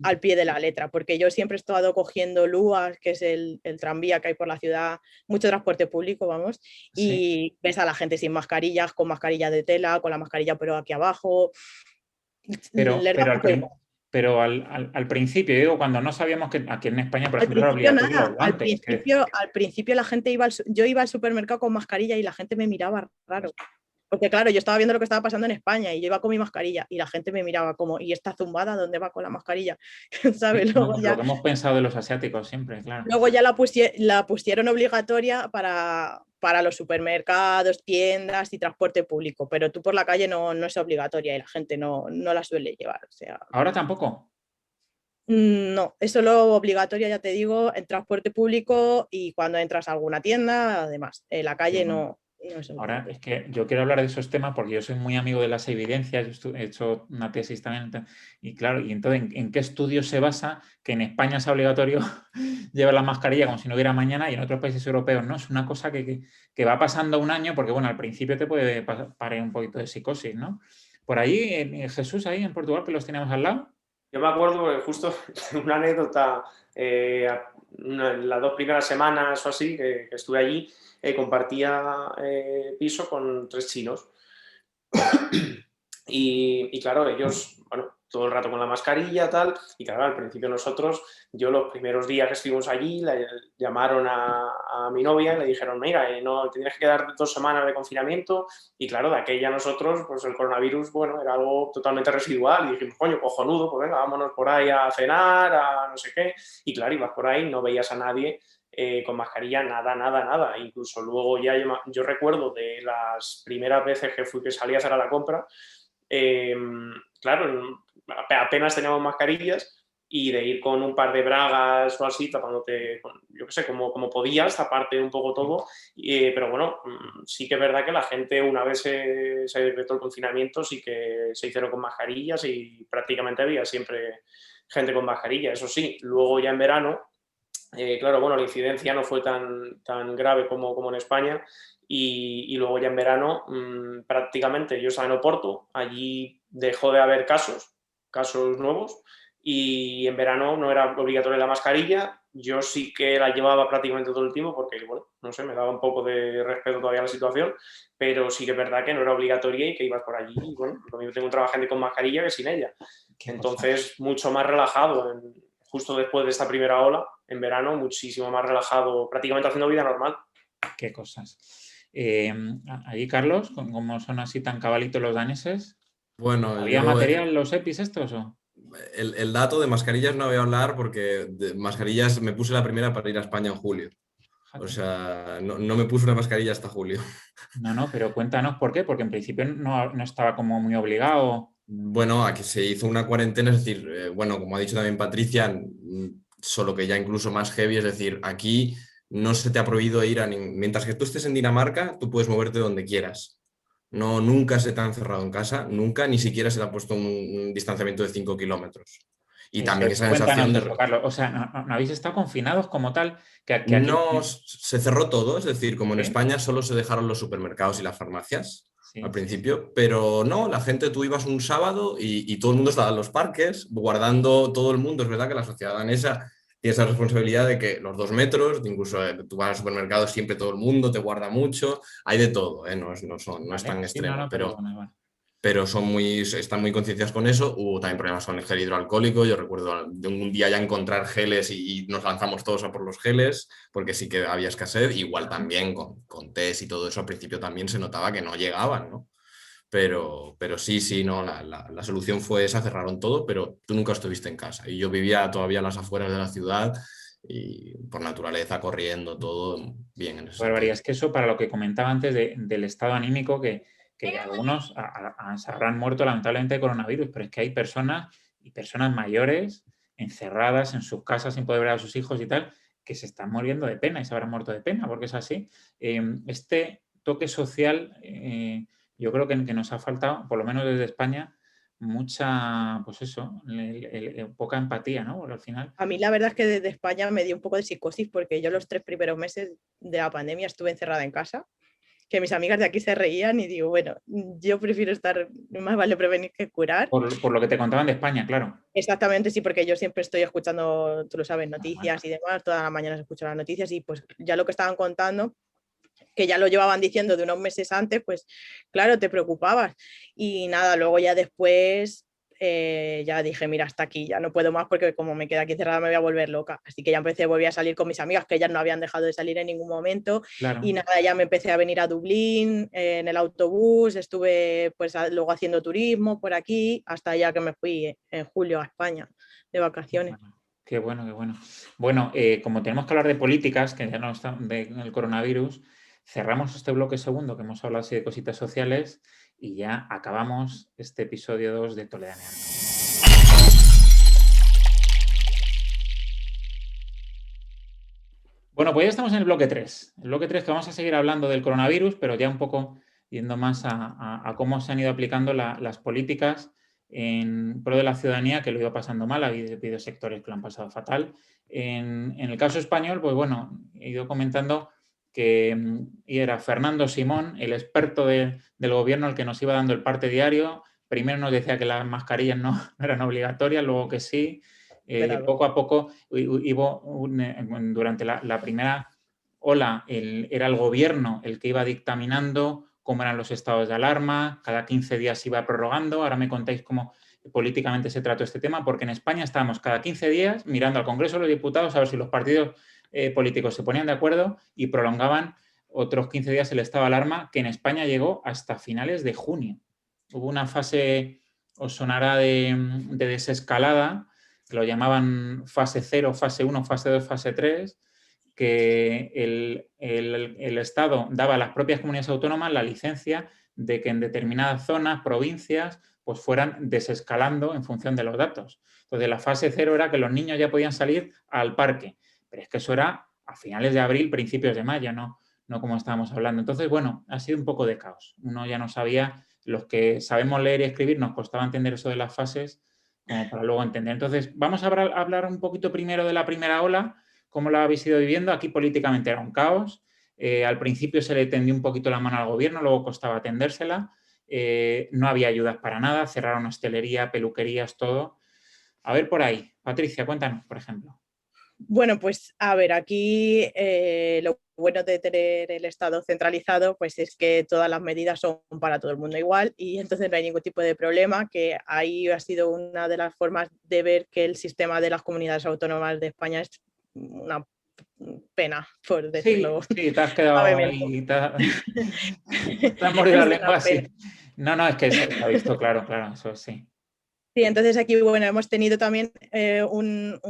al pie de la letra, porque yo siempre he estado cogiendo Luas, que es el tranvía que hay por la ciudad, mucho transporte público, vamos, Sí, y ves a la gente sin mascarillas, con mascarilla de tela, con la mascarilla pero aquí abajo, pero, les da pero, al, poco igual. prin- pero al principio, yo digo, cuando no sabíamos que aquí en España, por Al ejemplo, era principio obligatorio nada, los guantes. al principio la gente yo iba al supermercado con mascarilla y la gente me miraba raro. Porque claro, yo estaba viendo lo que estaba pasando en España y yo iba con mi mascarilla y la gente me miraba como, ¿y esta zumbada dónde va con la mascarilla? ¿Sabes? No, lo que hemos pensado de los asiáticos siempre, claro. Luego ya la pusieron obligatoria para los supermercados, tiendas y transporte público, pero tú por la calle no es obligatoria y la gente no la suele llevar. O sea, Ahora tampoco. no, es solo obligatoria, ya te digo, en transporte público y cuando entras a alguna tienda, además, en la Qué calle bueno. no es Ahora obligatoria. es que yo quiero hablar de esos temas porque yo soy muy amigo de las evidencias, yo he hecho una tesis también, y claro, y entonces, ¿en qué estudio se basa que en España sea obligatorio llevar la mascarilla como si no hubiera mañana y en otros países europeos no? Es una cosa que va pasando un año porque, bueno, al principio te puede parar un poquito de psicosis, ¿no? Por ahí, Jesús, ahí en Portugal, que los teníamos al lado. Yo me acuerdo justo una anécdota, las 2 primeras semanas o así que estuve allí, compartía piso con 3 chinos. Y claro, ellos, bueno, todo el rato con la mascarilla, tal, y claro, al principio nosotros, yo los primeros días que estuvimos allí, llamaron a mi novia y le dijeron, mira, no, te tienes que quedar 2 semanas de confinamiento, y claro, de aquella nosotros, pues el coronavirus, bueno, era algo totalmente residual, y dijimos, coño, cojonudo, pues venga, vámonos por ahí a cenar, a no sé qué, y claro, ibas por ahí, no veías a nadie con mascarilla, nada, incluso luego ya yo recuerdo de las primeras veces que salí a hacer a la compra, claro, apenas teníamos mascarillas y de ir con un par de bragas o así, tapándote, yo qué sé, como podías, taparte un poco todo, pero bueno, sí que es verdad que la gente una vez se decretó el confinamiento, sí que se hicieron con mascarillas y prácticamente había siempre gente con mascarilla, eso sí, luego ya en verano, claro, bueno, la incidencia no fue tan grave como en España y luego ya en verano prácticamente yo estaba en Oporto, allí dejó de haber casos nuevos y en verano no era obligatoria la mascarilla, yo sí que la llevaba prácticamente todo el tiempo porque, bueno, no sé, me daba un poco de respeto todavía a la situación, pero sí que es verdad que no era obligatoria y que ibas por allí y, bueno, lo mismo te encontraba gente con mascarilla que sin ella. Entonces, mucho más relajado, justo después de esta primera ola, en verano, muchísimo más relajado, prácticamente haciendo vida normal. Qué cosas. Allí, Carlos, ¿cómo son así tan cabalitos los daneses? Bueno, ¿Había material los EPIs estos o...? el dato de mascarillas no voy a hablar porque de mascarillas me puse la primera para ir a España en julio. O sea, no me puse una mascarilla hasta julio. No, pero cuéntanos por qué, porque en principio no estaba como muy obligado. Bueno, aquí se hizo una cuarentena, es decir, bueno, como ha dicho también Patricia, solo que ya incluso más heavy, es decir, aquí no se te ha prohibido ir mientras que tú estés en Dinamarca, tú puedes moverte donde quieras. No, nunca se te ha encerrado en casa, nunca, ni siquiera se te ha puesto un distanciamiento de 5 kilómetros. Y también esa Cuéntanos sensación de... eso, Carlos. O sea, ¿no habéis estado confinados como tal? Que aquí... No, se cerró todo, es decir, como en ¿Sí? España solo se dejaron los supermercados y las farmacias Sí, al sí. principio, pero no, la gente, tú ibas un sábado y todo el mundo estaba en los parques, guardando todo el mundo. Es verdad que la sociedad danesa tiene esa responsabilidad de que los 2 metros, incluso tú vas al supermercado, siempre todo el mundo te guarda mucho, hay de todo, ¿eh? No es Vale, tan sí, no, extremo, pero bueno. pero están muy concienciados con eso. Hubo también problemas con el gel hidroalcohólico. Yo recuerdo de un día ya encontrar geles y nos lanzamos todos a por los geles, porque sí que había escasez. Igual también con test y todo eso, al principio también se notaba que no llegaban, ¿no? Pero sí, no, la solución fue esa, cerraron todo, pero tú nunca estuviste en casa. Y yo vivía todavía a las afueras de la ciudad y por naturaleza corriendo, todo bien en ese Barbaridad, sentido. es que eso para lo que comentaba antes del estado anímico, que algunos se habrán muerto lamentablemente de coronavirus, pero es que hay personas y personas mayores encerradas en sus casas sin poder ver a sus hijos y tal, que se están muriendo de pena y se habrán muerto de pena, porque es así. Este toque social, yo creo que nos ha faltado, por lo menos desde España, mucha, pues eso, poca empatía, ¿no? Porque al final... A mí la verdad es que desde España me dio un poco de psicosis porque yo los 3 primeros meses de la pandemia estuve encerrada en casa, que mis amigas de aquí se reían y digo, bueno, yo prefiero estar, más vale prevenir que curar. Por lo que te contaban de España, claro. Exactamente, sí, porque yo siempre estoy escuchando, tú lo sabes, Vale. noticias y demás, todas las mañanas escucho las noticias y pues ya lo que estaban contando, que ya lo llevaban diciendo de unos meses antes, pues claro, te preocupabas. Y nada, luego ya después ya dije, mira, hasta aquí, ya no puedo más porque como me quedé aquí cerrada me voy a volver loca. Así que ya volví a salir con mis amigas, que ellas no habían dejado de salir en ningún momento. Claro. Y nada, ya me empecé a venir a Dublín en el autobús, estuve pues luego haciendo turismo por aquí, hasta ya que me fui en julio a España de vacaciones. Qué bueno, qué bueno. Bueno, como tenemos que hablar de políticas, que ya no están del coronavirus, cerramos este bloque segundo que hemos hablado así de cositas sociales y ya acabamos este episodio 2 de Toledaneando. Bueno, pues ya estamos en el bloque 3. El bloque 3 que vamos a seguir hablando del coronavirus, pero ya un poco yendo más a cómo se han ido aplicando las políticas en pro de la ciudadanía que lo iba pasando mal. Ha habido sectores que lo han pasado fatal. En el caso español, pues bueno, he ido comentando que era Fernando Simón, el experto del gobierno, el que nos iba dando el parte diario. Primero nos decía que las mascarillas no eran obligatorias, luego que sí. Poco a poco, durante la primera ola, era el gobierno el que iba dictaminando cómo eran los estados de alarma, cada 15 días se iba prorrogando. Ahora me contáis cómo políticamente se trató este tema, porque en España estábamos cada 15 días mirando al Congreso de los Diputados a ver si los partidos políticos se ponían de acuerdo y prolongaban otros 15 días el estado de alarma, que en España llegó hasta finales de junio. Hubo una fase, os sonará, de desescalada, que lo llamaban fase 0, fase 1, fase 2, fase 3, que el Estado daba a las propias comunidades autónomas la licencia de que en determinadas zonas, provincias, pues fueran desescalando en función de los datos. Entonces, la fase 0 era que los niños ya podían salir al parque, pero es que eso era a finales de abril, principios de mayo, no como estábamos hablando. Entonces, bueno, ha sido un poco de caos. Uno ya no sabía, los que sabemos leer y escribir nos costaba entender eso de las fases, como para luego entender. Entonces, vamos a hablar un poquito primero de la primera ola, cómo la habéis ido viviendo. Aquí políticamente era un caos. Al principio se le tendió un poquito la mano al gobierno, luego costaba atendérsela. No había ayudas para nada, cerraron hostelería, peluquerías, todo. A ver por ahí. Patricia, cuéntanos, por ejemplo. Bueno, pues a ver, aquí lo bueno de tener el Estado centralizado pues es que todas las medidas son para todo el mundo igual y entonces no hay ningún tipo de problema, que ahí ha sido una de las formas de ver que el sistema de las comunidades autónomas de España es una pena, por decirlo. Sí, te has quedado ahí, te has mordido la lengua, sí. No, es que se ha visto, claro, eso sí. Sí, entonces aquí, bueno, hemos tenido también 5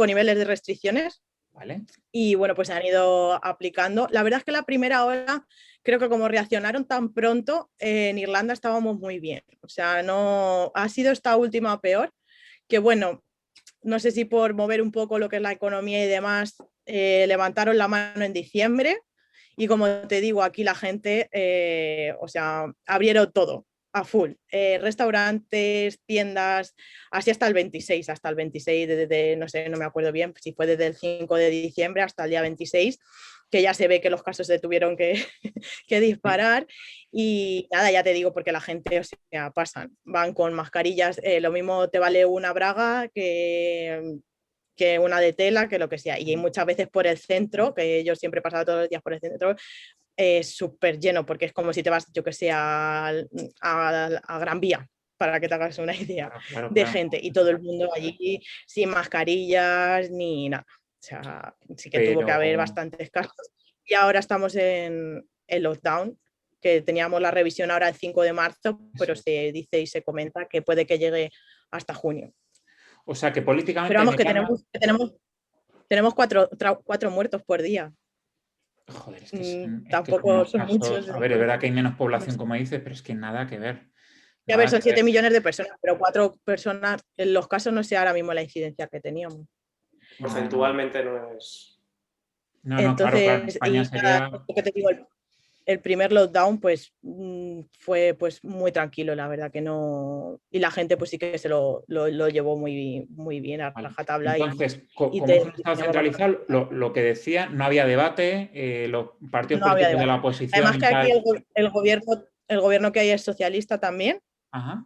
niveles de restricciones. Vale. Y bueno, pues se han ido aplicando. La verdad es que la primera hora, creo que como reaccionaron tan pronto, en Irlanda estábamos muy bien. O sea, no ha sido esta última peor, que bueno, no sé si por mover un poco lo que es la economía y demás, levantaron la mano en diciembre y como te digo, aquí la gente, o sea, abrieron todo. a full. Restaurantes, tiendas, así hasta el 26, no sé, no me acuerdo bien, si fue desde el 5 de diciembre hasta el día 26, que ya se ve que los casos se tuvieron que, que disparar. Y nada, ya te digo, porque la gente, o sea, pasan, van con mascarillas, lo mismo te vale una braga que una de tela, que lo que sea. Y hay muchas veces por el centro, que yo siempre he pasado todos los días por el centro, súper lleno, porque es como si te vas, yo que sé, a Gran Vía, para que te hagas una idea de gente, y todo el mundo allí sin mascarillas ni nada. O sea, sí que tuvo que haber bastantes casos. Y ahora estamos en lockdown, que teníamos la revisión ahora el 5 de marzo, pero se dice y se comenta que puede que llegue hasta junio. O sea, que políticamente... Pero vamos, que tenemos 4 muertos por día. Joder, es que tampoco son muchos. A ver, es verdad que hay menos población, como dices, pero es que nada que ver. A ver, son 7 millones de personas, pero 4 personas, en los casos no sé ahora mismo la incidencia que teníamos. Porcentualmente no es... No, entonces, claro, España sería... que te digo, el primer lockdown pues fue pues muy tranquilo, la verdad que no... Y la gente pues sí que se lo llevó muy, muy bien a rajatabla. Entonces, como es un Estado centralizado, lo que decía, no había debate, los partidos políticos de la oposición... Además que aquí el gobierno que hay es socialista también. Ajá.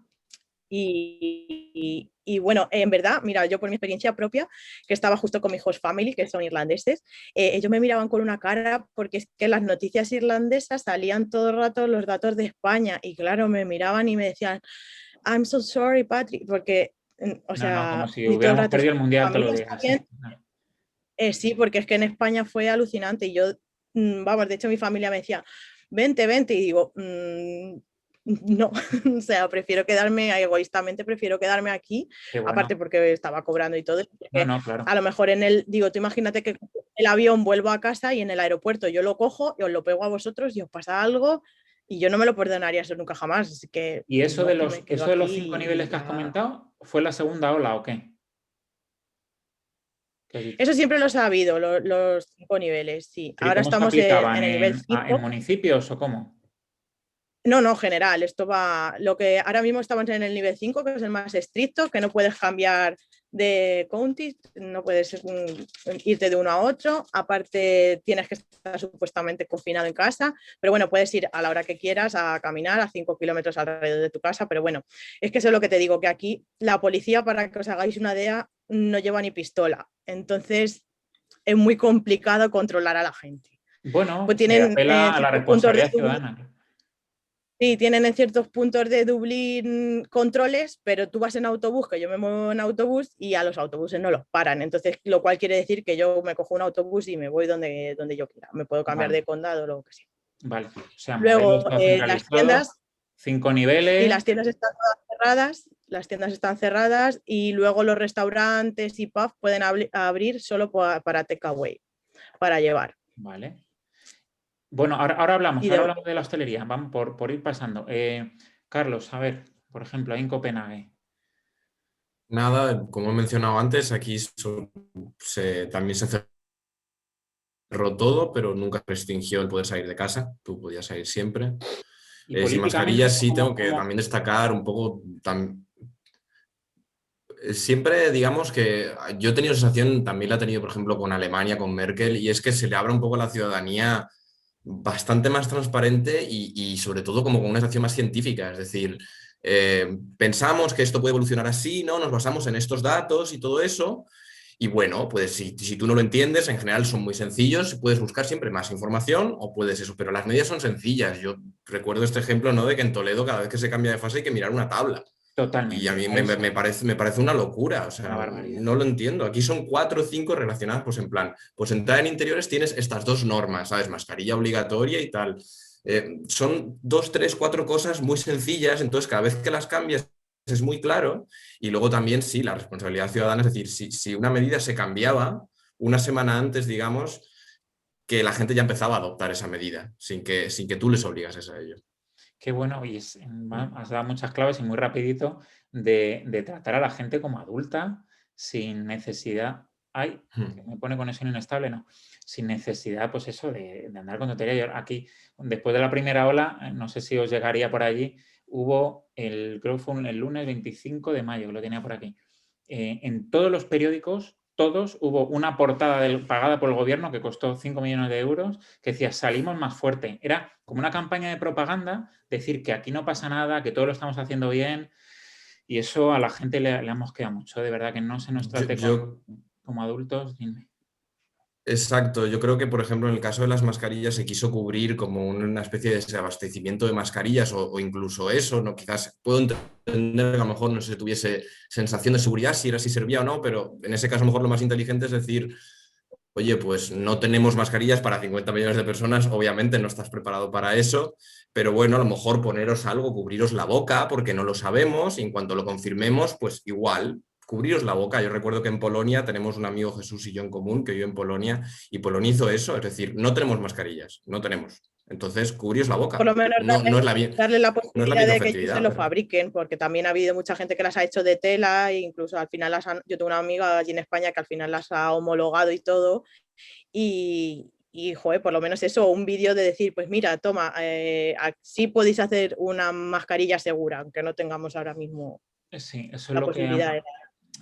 Y bueno, en verdad, mira, yo por mi experiencia propia, que estaba justo con mi host family, que son irlandeses, ellos me miraban con una cara porque es que las noticias irlandesas salían todo el rato los datos de España y claro, me miraban y me decían, I'm so sorry, Patrick, porque, o sea... como si hubiéramos perdido el Mundial todos los días. Sí, porque es que en España fue alucinante y yo, vamos, de hecho mi familia me decía, vente, y digo... no, o sea, egoístamente prefiero quedarme aquí, bueno. Aparte porque estaba cobrando y todo. Claro. A lo mejor tú imagínate que el avión vuelvo a casa y en el aeropuerto yo lo cojo y os lo pego a vosotros y os pasa algo y yo no me lo perdonaría eso nunca jamás. Así que, ¿y eso de los 5 niveles que has comentado, fue la segunda ola o qué? Eso siempre lo he sabido, los 5 niveles, sí. Ahora estamos en el nivel 5. ¿En municipios o cómo? No, general. Esto va. Lo que ahora mismo estamos en el nivel 5, que es el más estricto, que no puedes cambiar de county, no puedes irte de uno a otro. Aparte, tienes que estar supuestamente confinado en casa, pero bueno, puedes ir a la hora que quieras a caminar a 5 kilómetros alrededor de tu casa. Pero bueno, es que eso es lo que te digo, que aquí la policía, para que os hagáis una idea, no lleva ni pistola. Entonces, es muy complicado controlar a la gente. Bueno, pues tienen apela a la responsabilidad ciudadana. Sí, tienen en ciertos puntos de Dublín controles, pero tú vas en autobús, que yo me muevo en autobús y a los autobuses no los paran. Entonces, lo cual quiere decir que yo me cojo un autobús y me voy donde yo quiera. Me puedo cambiar de condado o lo que sea. Vale. O sea, luego, las tiendas... 5 niveles... Y las tiendas están todas cerradas. Las tiendas están cerradas y luego los restaurantes y pubs pueden abrir solo para takeaway, para llevar. Vale. Bueno, ahora hablamos de la hostelería, vamos por ir pasando. Carlos, a ver, por ejemplo, ahí en Copenhague. Nada, como he mencionado antes, aquí también se cerró todo, pero nunca restringió el poder salir de casa, tú podías salir siempre. Sin mascarillas sí tengo que también destacar un poco... Siempre, digamos que yo he tenido sensación, también la he tenido, por ejemplo, con Alemania, con Merkel, y es que se le abre un poco a la ciudadanía bastante más transparente y sobre todo como con una sensación más científica. Es decir, pensamos que esto puede evolucionar así, ¿no? Nos basamos en estos datos y todo eso. Y bueno, pues si tú no lo entiendes, en general son muy sencillos, puedes buscar siempre más información o puedes eso, pero las medidas son sencillas. Yo recuerdo este ejemplo, ¿no? De que en Toledo cada vez que se cambia de fase hay que mirar una tabla. Totalmente. Y a mí me parece una locura, o sea, no lo entiendo. Aquí son 4 o 5 relacionadas, pues en plan, pues entrar en interiores tienes estas 2 normas, ¿sabes? Mascarilla obligatoria y tal. Son 2, 3, 4 cosas muy sencillas, entonces cada vez que las cambias es muy claro. Y luego también, sí, la responsabilidad ciudadana, es decir, si una medida se cambiaba una semana antes, digamos, que la gente ya empezaba a adoptar esa medida, sin que tú les obligases a ello. Qué bueno, y has dado muchas claves y muy rapidito de tratar a la gente como adulta sin necesidad. Ay, que me pone conexión inestable, no. Sin necesidad, pues eso, de andar con tontería. Yo aquí, después de la primera ola, no sé si os llegaría por allí hubo, creo que fue el lunes 25 de mayo, que lo tenía por aquí, en todos los periódicos, todos, hubo una portada pagada por el gobierno que costó 5 millones de euros, que decía, salimos más fuerte. Era como una campaña de propaganda, decir que aquí no pasa nada, que todo lo estamos haciendo bien, y eso a la gente le ha mosqueado mucho, de verdad, que no se nos trate como adultos. Dime. Exacto, yo creo que, por ejemplo, en el caso de las mascarillas se quiso cubrir como una especie de desabastecimiento de mascarillas o incluso eso, ¿no? Quizás puedo entender que a lo mejor no se tuviese sensación de seguridad si era si servía o no, pero en ese caso a lo mejor lo más inteligente es decir, oye, pues no tenemos mascarillas para 50 millones de personas, obviamente no estás preparado para eso, pero bueno, a lo mejor poneros algo, cubriros la boca porque no lo sabemos y en cuanto lo confirmemos, pues igual cubriros la boca. Yo recuerdo que en Polonia tenemos un amigo, Jesús y yo en común, que vive en Polonia, y Polonia hizo eso, es decir, no tenemos mascarillas, no tenemos. Entonces, cubriros la boca. Por lo menos No es la darle la no es la posibilidad misma de que ellos se lo pero... fabriquen, porque también ha habido mucha gente que las ha hecho de tela e incluso al final yo tengo una amiga allí en España que al final las ha homologado y todo y joder, por lo menos eso, un vídeo de decir, pues mira, toma, así podéis hacer una mascarilla segura, aunque no tengamos ahora mismo Sí, eso es la lo posibilidad.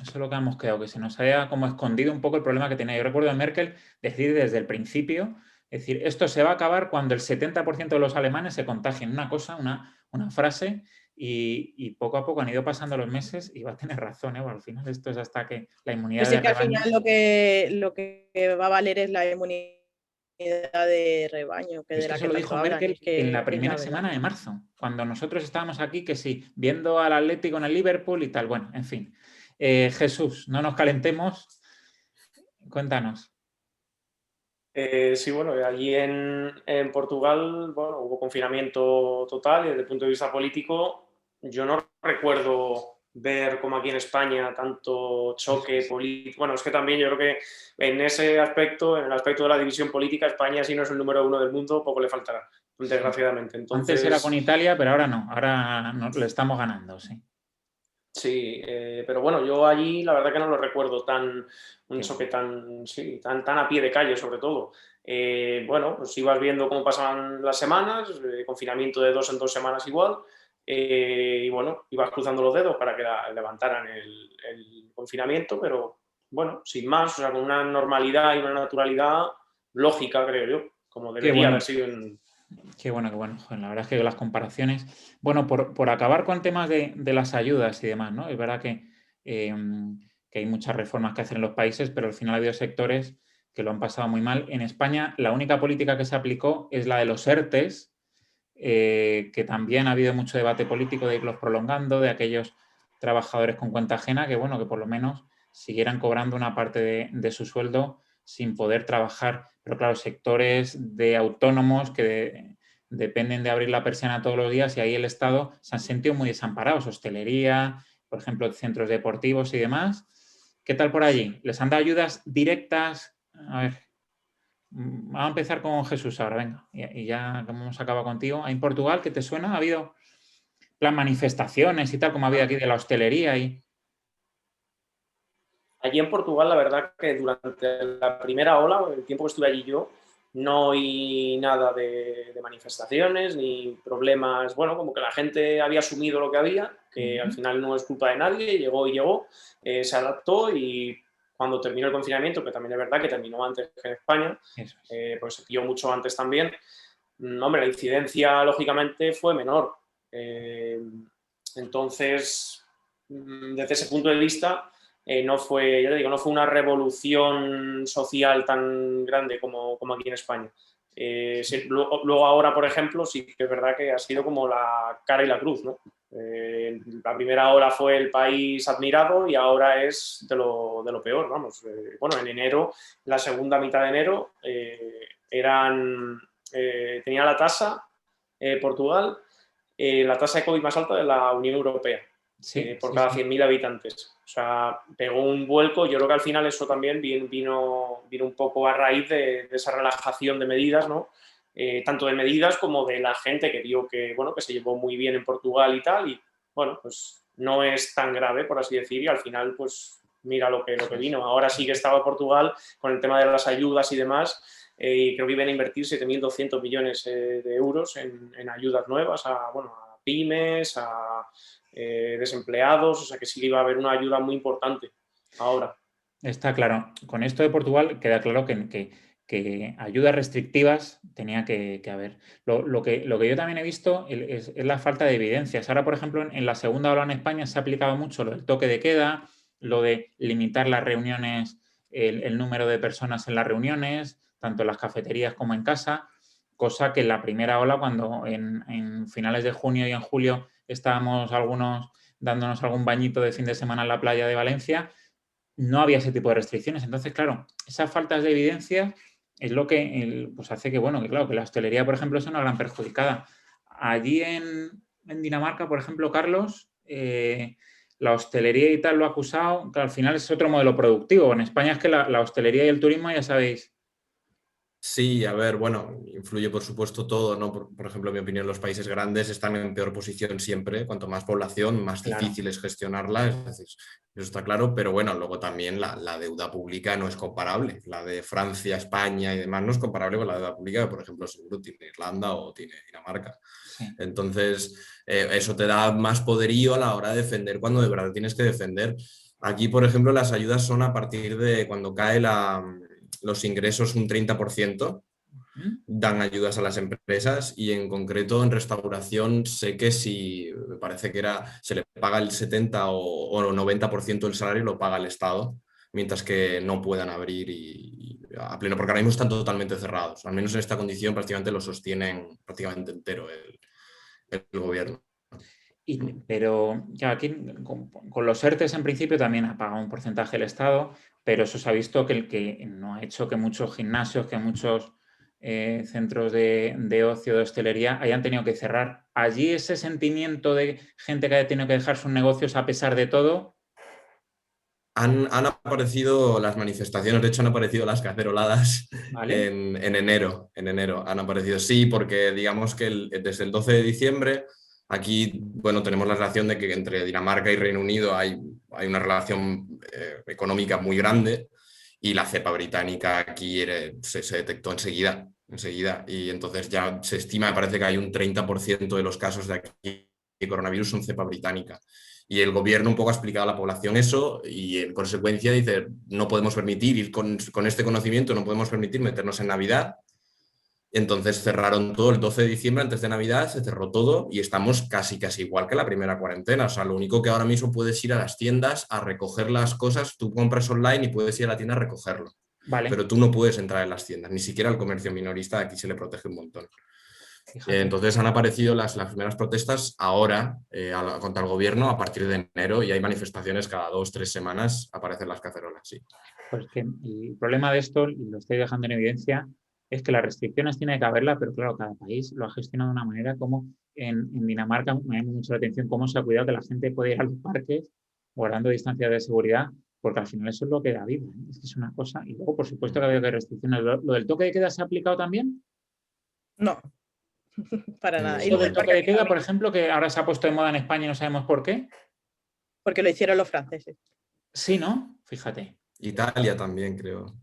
eso es lo que hemos quedado, que se nos haya como escondido un poco el problema que tenía. Yo recuerdo a Merkel decir desde el principio, es decir, esto se va a acabar cuando el 70% de los alemanes se contagien. Una cosa, una frase, y poco a poco han ido pasando los meses y va a tener razón, ¿eh? Bueno, al final esto es hasta que la inmunidad Yo sé de que al rebaño... final lo que va a valer es la inmunidad de rebaño, que de la Eso que lo tanto dijo hablan. Merkel en la primera semana de marzo, cuando nosotros estábamos aquí, que sí, viendo al Atlético en el Liverpool y tal. Bueno, en fin. Jesús, no nos calentemos. Cuéntanos. Sí, bueno, allí en Portugal, bueno, hubo confinamiento total y desde el punto de vista político yo no recuerdo ver como aquí en España tanto choque político. Bueno, es que también yo creo que en ese aspecto, en el aspecto de la división política, España, si no es el número 1 del mundo, poco le faltará, desgraciadamente. Entonces, antes era con Italia, pero ahora no, ahora le estamos ganando, sí. Sí, pero bueno, yo allí la verdad que no lo recuerdo un choque Qué tan a pie de calle sobre todo. Bueno, pues ibas viendo cómo pasaban las semanas, confinamiento de 2 en 2 semanas igual, y bueno, ibas cruzando los dedos para que levantaran el confinamiento, pero bueno, sin más, o sea, con una normalidad y una naturalidad lógica, creo yo, como debería haber sido en... Qué bueno, qué bueno. Joder, la verdad es que las comparaciones... Bueno, por acabar con temas de las ayudas y demás, ¿no? Es verdad que hay muchas reformas que hacer en los países, pero al final ha habido sectores que lo han pasado muy mal. En España, la única política que se aplicó es la de los ERTES, que también ha habido mucho debate político de irlos prolongando, de aquellos trabajadores con cuenta ajena que, bueno, que por lo menos siguieran cobrando una parte de su sueldo sin poder trabajar. Pero claro, sectores de autónomos que dependen de abrir la persiana todos los días y ahí el Estado se han sentido muy desamparados. Hostelería, por ejemplo, centros deportivos y demás. ¿Qué tal por allí? ¿Les han dado ayudas directas? A ver, vamos a empezar con Jesús ahora, venga. Y ya como hemos acabado contigo. ¿En Portugal qué te suena? ¿Ha habido plan manifestaciones y tal como ha habido aquí de la hostelería? Allí en Portugal, la verdad que durante la primera ola, el tiempo que estuve allí yo, no oí nada de manifestaciones ni problemas. Bueno, como que la gente había asumido lo que había, que al final no es culpa de nadie, llegó y llegó, se adaptó y cuando terminó el confinamiento, que también es verdad que terminó antes que en España, pues se pilló mucho antes también, hombre, la incidencia lógicamente fue menor. Entonces, desde ese punto de vista, no fue, ya te digo, no fue una revolución social tan grande como aquí en España. Sí, luego ahora, por ejemplo, sí que es verdad que ha sido como la cara y la cruz, ¿no? La primera ola fue el país admirado y ahora es de lo peor, vamos. Bueno, en enero, la segunda mitad de enero, tenía la tasa, Portugal, la tasa de COVID más alta de la Unión Europea. Por cada 100.000 habitantes. O sea, pegó un vuelco. Yo creo que al final eso también vino un poco a raíz de esa relajación de medidas, ¿no? Tanto de medidas como de la gente que vio que, bueno, que se llevó muy bien en Portugal y tal. Y bueno, pues no es tan grave, por así decir, y al final, pues mira lo que vino. Ahora sí que estaba Portugal con el tema de las ayudas y demás. Y creo que iban a invertir 7.200 millones de euros en ayudas nuevas a pymes, a desempleados, o sea que sí que iba a haber una ayuda muy importante ahora. Está claro. Con esto de Portugal queda claro que ayudas restrictivas tenía que haber. Lo que yo también he visto es la falta de evidencias. Ahora, por ejemplo, en la segunda ola en España se ha aplicado mucho lo del toque de queda, lo de limitar las reuniones, el número de personas en las reuniones, tanto en las cafeterías como en casa, cosa que en la primera ola, cuando en finales de junio y en julio estábamos algunos dándonos algún bañito de fin de semana en la playa de Valencia, no había ese tipo de restricciones. Entonces, claro, esas faltas de evidencia es lo que pues hace que, bueno, que claro, que la hostelería, por ejemplo, es una gran perjudicada. Allí en Dinamarca, por ejemplo, Carlos, la hostelería y tal lo ha acusado, que al final es otro modelo productivo. En España es que la hostelería y el turismo, ya sabéis. Sí, a ver, bueno, influye por supuesto todo, ¿no? Por ejemplo, en mi opinión, los países grandes están en peor posición siempre. Cuanto más población, más Claro. difícil es gestionarla, es decir, eso está claro, pero bueno, luego también la deuda pública no es comparable. La de Francia, España y demás no es comparable con la deuda pública que, por ejemplo, seguro tiene Irlanda o tiene Dinamarca. Sí. Entonces, eso te da más poderío a la hora de defender cuando de verdad tienes que defender. Aquí, por ejemplo, las ayudas son a partir de cuando cae los ingresos un 30%, dan ayudas a las empresas y en concreto en restauración sé que si, me parece que se le paga el 70 o 90% del salario lo paga el Estado, mientras que no puedan abrir y a pleno, porque ahora mismo están totalmente cerrados, al menos en esta condición prácticamente lo sostienen prácticamente entero el gobierno. Pero claro, aquí con los ERTEs en principio también ha pagado un porcentaje el Estado, pero eso se ha visto que no ha hecho que muchos gimnasios, que muchos centros de ocio, de hostelería hayan tenido que cerrar. Allí ese sentimiento de gente que haya tenido que dejar sus negocios a pesar de todo. Han aparecido las manifestaciones, de hecho han aparecido las caceroladas ¿Vale? en enero, han aparecido, sí, porque digamos que desde el 12 de diciembre aquí, bueno, tenemos la relación de que entre Dinamarca y Reino Unido hay una relación económica muy grande y la cepa británica aquí se detectó enseguida, y entonces ya se estima, me parece que hay un 30% de los casos de aquí de coronavirus son cepa británica. Y el gobierno un poco ha explicado a la población eso y en consecuencia dice, no podemos permitir ir con este conocimiento, no podemos permitir meternos en Navidad. Entonces cerraron todo el 12 de diciembre, antes de Navidad, se cerró todo y estamos casi igual que la primera cuarentena. O sea, lo único que ahora mismo puedes ir a las tiendas a recoger las cosas, tú compras online y puedes ir a la tienda a recogerlo. Vale. Pero tú no puedes entrar en las tiendas, ni siquiera el comercio minorista aquí se le protege un montón. Fíjate. Entonces han aparecido las primeras protestas ahora contra el gobierno a partir de enero y hay manifestaciones cada 2 o 3 semanas, aparecen las cacerolas, sí. Pues que el problema de esto, y lo estoy dejando en evidencia, es que las restricciones tiene que haberlas, pero claro, cada país lo ha gestionado de una manera como en Dinamarca me llama mucho la atención cómo se ha cuidado que la gente puede ir a los parques guardando distancias de seguridad, porque al final eso es lo que da vida. Es que es una cosa. Y luego, por supuesto, que ha habido restricciones. ¿Lo del toque de queda se ha aplicado también? No, para nada. Y Lo lo del del toque de queda, parque por ejemplo, que ahora se ha puesto de moda en España y no sabemos por qué. porque lo hicieron los franceses. Sí, ¿no? Fíjate. Italia también, creo.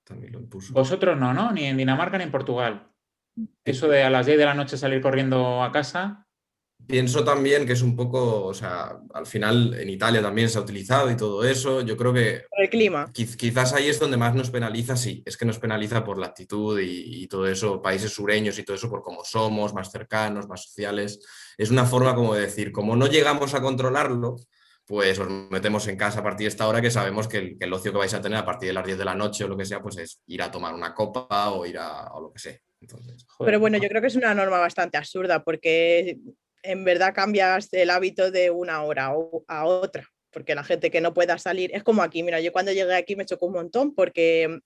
También lo impuso. Vosotros no, ¿no? Ni en Dinamarca ni en Portugal. Eso de a las 10 de la noche salir corriendo a casa. Pienso también que es un poco, o sea, al final en Italia también se ha utilizado y todo eso. Yo creo que Por el clima. quizás ahí es donde más nos penaliza, sí, es que nos penaliza por la actitud y todo eso, países sureños y todo eso, por cómo somos, más cercanos, más sociales. Es una forma como de decir, como no llegamos a controlarlo, pues os metemos en casa a partir de esta hora que sabemos que el ocio que vais a tener a partir de las 10 de la noche o lo que sea, pues es ir a tomar una copa o ir o lo que sea. Entonces, pero bueno, yo creo que es una norma bastante absurda porque en verdad cambias el hábito de una hora a otra, porque la gente que no pueda salir, es como aquí, mira, yo cuando llegué aquí me chocó un montón porque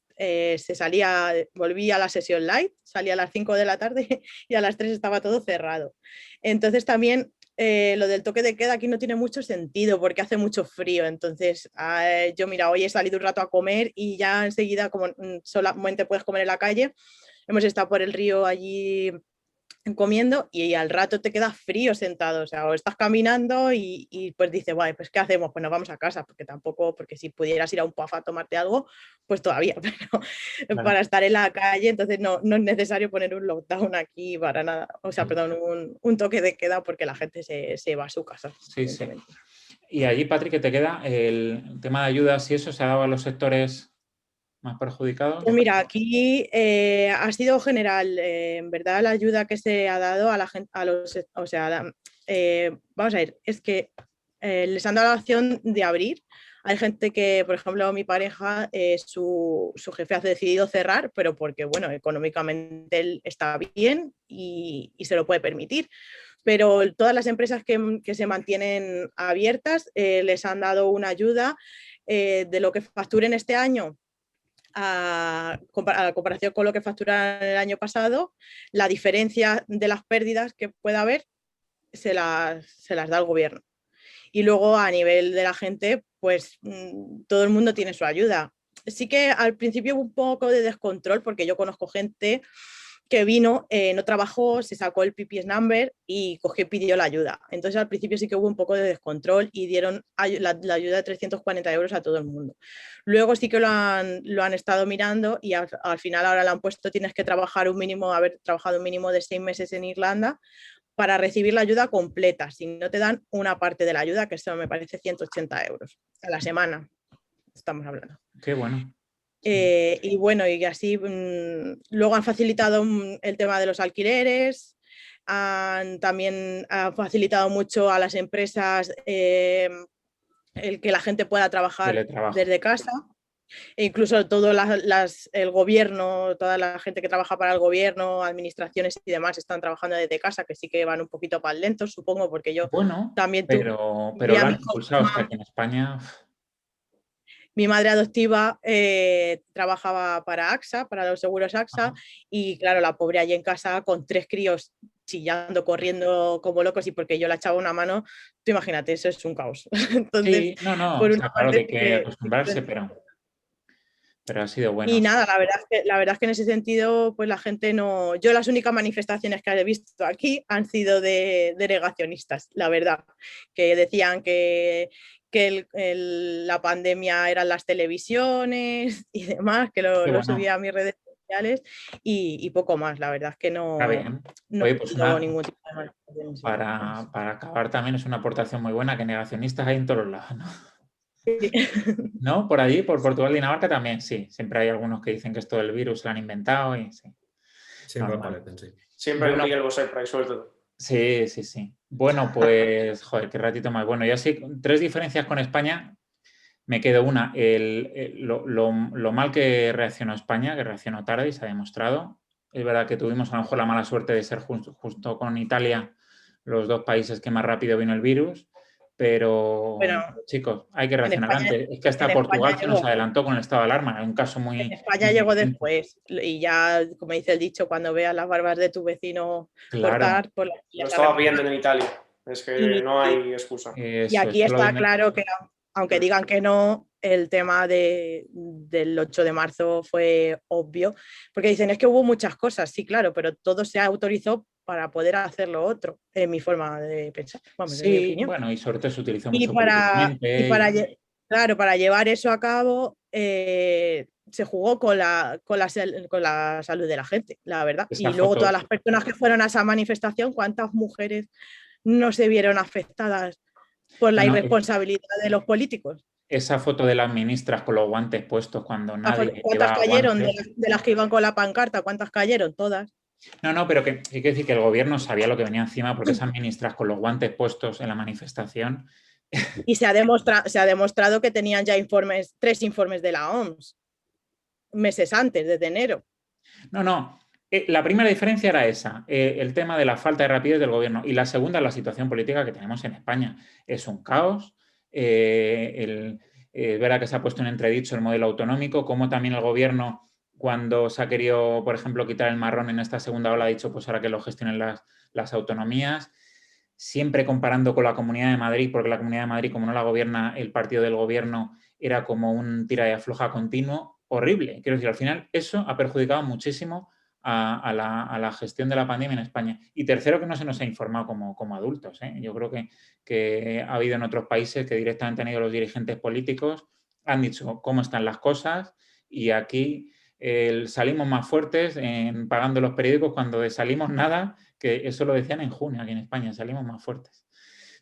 volví a la sesión light, salía a las 5 de la tarde y a las 3 estaba todo cerrado. Entonces también lo del toque de queda aquí no tiene mucho sentido porque hace mucho frío. Entonces, yo mira, hoy he salido un rato a comer y ya enseguida, como solamente puedes comer en la calle, hemos estado por el río allí comiendo y al rato te quedas frío sentado, o sea, o estás caminando y pues dices, vale, pues ¿qué hacemos? Pues nos vamos a casa, porque tampoco, porque si pudieras ir a un pub a tomarte algo, pues todavía, pero para estar en la calle, entonces no es necesario poner un lockdown aquí para nada, o sea, perdón, un toque de queda porque la gente se va a su casa. Sí, sí. Y allí, Patrick, ¿qué te queda? El tema de ayudas y eso se ha dado a los sectores más perjudicados. Pues mira, aquí ha sido general, en verdad la ayuda que se ha dado a la gente, a los, o sea, vamos a ver, es que les han dado la opción de abrir. Hay gente que, por ejemplo, mi pareja, su jefe ha decidido cerrar, pero porque, bueno, económicamente él está bien y se lo puede permitir. Pero todas las empresas que se mantienen abiertas les han dado una ayuda de lo que facturen este año. A comparación con lo que facturaron el año pasado, la diferencia de las pérdidas que pueda haber se las da el gobierno. Y luego a nivel de la gente, pues todo el mundo tiene su ayuda. Sí que al principio hubo un poco de descontrol porque yo conozco gente que vino, no trabajó, se sacó el PPS number y cogió y pidió la ayuda. Entonces al principio sí que hubo un poco de descontrol y dieron la ayuda de 340 euros a todo el mundo. Luego sí que lo han estado mirando y al final ahora le han puesto, tienes que trabajar haber trabajado un mínimo de 6 meses en Irlanda para recibir la ayuda completa. Si no te dan una parte de la ayuda, que eso me parece 180 euros a la semana, estamos hablando. Qué bueno. Y bueno, y así luego han facilitado el tema de los alquileres, también han facilitado mucho a las empresas el que la gente pueda trabajar desde casa. E incluso todo el gobierno, toda la gente que trabaja para el gobierno, administraciones y demás están trabajando desde casa, que sí que van un poquito más lentos, supongo, porque yo también pero lo han impulsado hasta aquí en España. Mi madre adoptiva trabajaba para AXA, para los seguros AXA, y claro, la pobre allí en casa con 3 críos chillando, corriendo como locos, y porque yo la echaba una mano, tú imagínate, eso es un caos. Entonces, sí, por una claro, hay que acostumbrarse, pero ha sido bueno. Y nada, la verdad es que en ese sentido, pues la gente no... Yo las únicas manifestaciones que he visto aquí han sido de negacionistas, la verdad, que decían que la pandemia eran las televisiones y demás, que lo subía a mis redes sociales y poco más, la verdad es que no, Oye, pues ningún tipo de manifestaciones. Para acabar también es una aportación muy buena, que negacionistas hay en todos los lados, ¿no? Sí. ¿No? Por allí, por Portugal, Dinamarca también, sí. Siempre hay algunos que dicen que esto del virus lo han inventado y sí. Siempre aparecen, sí. Siempre hay un Miguel Bosé por ahí suelto. Sí. Bueno, pues, joder, qué ratito más. Bueno, ya sí, 3 diferencias con España. Me quedo una, lo mal que reaccionó España, que reaccionó tarde y se ha demostrado. Es verdad que tuvimos a lo mejor la mala suerte de ser justo con Italia los 2 países que más rápido vino el virus, pero chicos, hay que reaccionar antes. Es que hasta Portugal se nos adelantó con el estado de alarma, un caso muy... En España llegó después y ya, como dice el dicho, cuando veas las barbas de tu vecino cortar... Por lo estaba viendo en Italia, es que no hay excusa. Y aquí está claro que, aunque digan que no, el tema del 8 de marzo fue obvio, porque dicen, es que hubo muchas cosas, sí, claro, pero todo se autorizó para poder hacer lo otro, en mi forma de pensar. Vamos, en mi opinión. Bueno, y sobre todo se utilizó mucho políticamente. Claro, para llevar eso a cabo se jugó con la salud de la gente, la verdad. Y luego todas las personas que fueron a esa manifestación, ¿cuántas mujeres no se vieron afectadas por la irresponsabilidad de los políticos? Esa foto de las ministras con los guantes puestos cuando nadie... ¿Cuántas cayeron de las que iban con la pancarta? ¿Cuántas cayeron? Todas. No, pero que hay que decir que el gobierno sabía lo que venía encima porque esas ministras con los guantes puestos en la manifestación... Y se ha demostrado que tenían ya 3 informes de la OMS meses antes, desde enero. No. La primera diferencia era esa, el tema de la falta de rapidez del gobierno. Y la segunda, la situación política que tenemos en España. Es un caos. Es verdad que se ha puesto en entredicho el modelo autonómico, como también el gobierno, cuando se ha querido, por ejemplo, quitar el marrón en esta segunda ola, ha dicho, pues ahora que lo gestionen las autonomías, siempre comparando con la Comunidad de Madrid, porque la Comunidad de Madrid, como no la gobierna el partido del gobierno, era como un tira y afloja continuo, horrible. Quiero decir, al final eso ha perjudicado muchísimo a la gestión de la pandemia en España. Y tercero, que no se nos ha informado como adultos, ¿eh? Yo creo que ha habido en otros países que directamente han ido los dirigentes políticos, han dicho cómo están las cosas y aquí salimos más fuertes pagando los periódicos cuando de salimos nada, que eso lo decían en junio aquí en España, salimos más fuertes.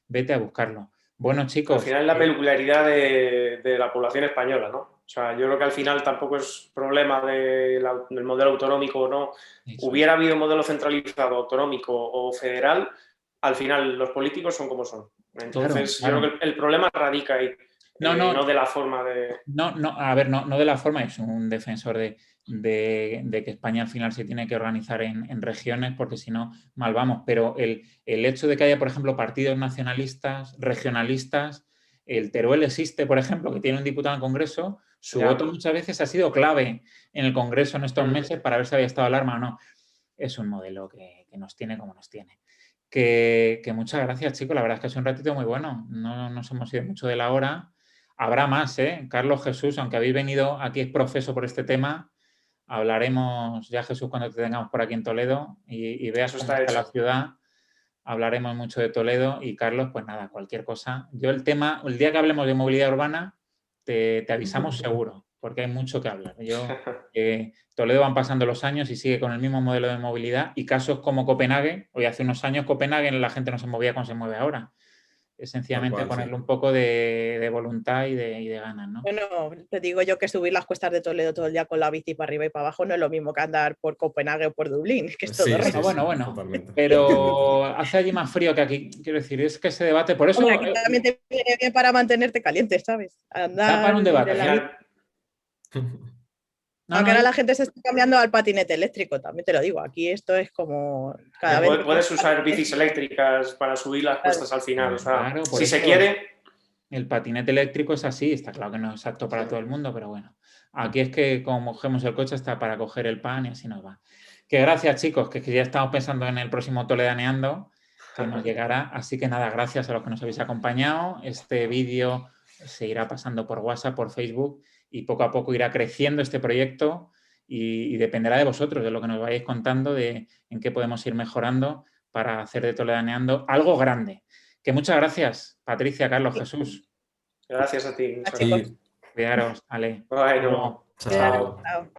Vete a buscarlo. Bueno, chicos. Al final es la peculiaridad de la población española, ¿no? O sea, yo creo que al final tampoco es problema del modelo autonómico o no. Eso. Hubiera habido modelo centralizado, autonómico o federal, al final los políticos son como son. Entonces, claro. Yo creo que el problema radica ahí. No de la forma de... No de la forma, es un defensor de que España al final se tiene que organizar en regiones porque si no, mal vamos. Pero el hecho de que haya, por ejemplo, partidos nacionalistas, regionalistas, el Teruel existe, por ejemplo, que tiene un diputado en el Congreso, su voto muchas veces ha sido clave en el Congreso en estos meses para ver si había estado alarma o no. Es un modelo que nos tiene como nos tiene. Que muchas gracias, chicos. La verdad es que es un ratito muy bueno. No nos hemos ido mucho de la hora. Habrá más, ¿eh? Carlos, Jesús, aunque habéis venido aquí es profeso por este tema, hablaremos ya, Jesús, cuando te tengamos por aquí en Toledo y veas cómo está la ciudad. Hablaremos mucho de Toledo y Carlos, pues nada, cualquier cosa. Yo el día que hablemos de movilidad urbana, te avisamos seguro, porque hay mucho que hablar. Toledo van pasando los años y sigue con el mismo modelo de movilidad y casos como Copenhague, hoy hace unos años Copenhague la gente no se movía como se mueve ahora. Es sencillamente ponerle un poco de voluntad y de ganas, ¿no? Bueno, te digo yo que subir las cuestas de Toledo todo el día con la bici para arriba y para abajo no es lo mismo que andar por Copenhague o por Dublín, que es todo bueno, pero hace allí más frío que aquí, quiero decir, es que ese debate, por eso... Hombre, aquí también te viene bien para mantenerte caliente, ¿sabes? Andar para un debate. Aunque ahora la gente se está cambiando al patinete eléctrico, también te lo digo. Aquí esto es como cada vez... Puedes usar bicis eléctricas para subir las cuestas al final. O sea, claro, si se quiere... El patinete eléctrico es así, está claro que no es apto para todo el mundo, pero bueno. Aquí es que como cogemos el coche está para coger el pan y así nos va. Que gracias, chicos, que ya estamos pensando en el próximo Toledaneando que nos llegará. Así que nada, gracias a los que nos habéis acompañado. Este vídeo se irá pasando por WhatsApp, por Facebook y poco a poco irá creciendo este proyecto y dependerá de vosotros, de lo que nos vayáis contando, de en qué podemos ir mejorando para hacer de Toledaneando algo grande. Que muchas gracias, Patricia, Carlos, Jesús. Gracias a ti. Cuidaros, Ale. Bueno, chao.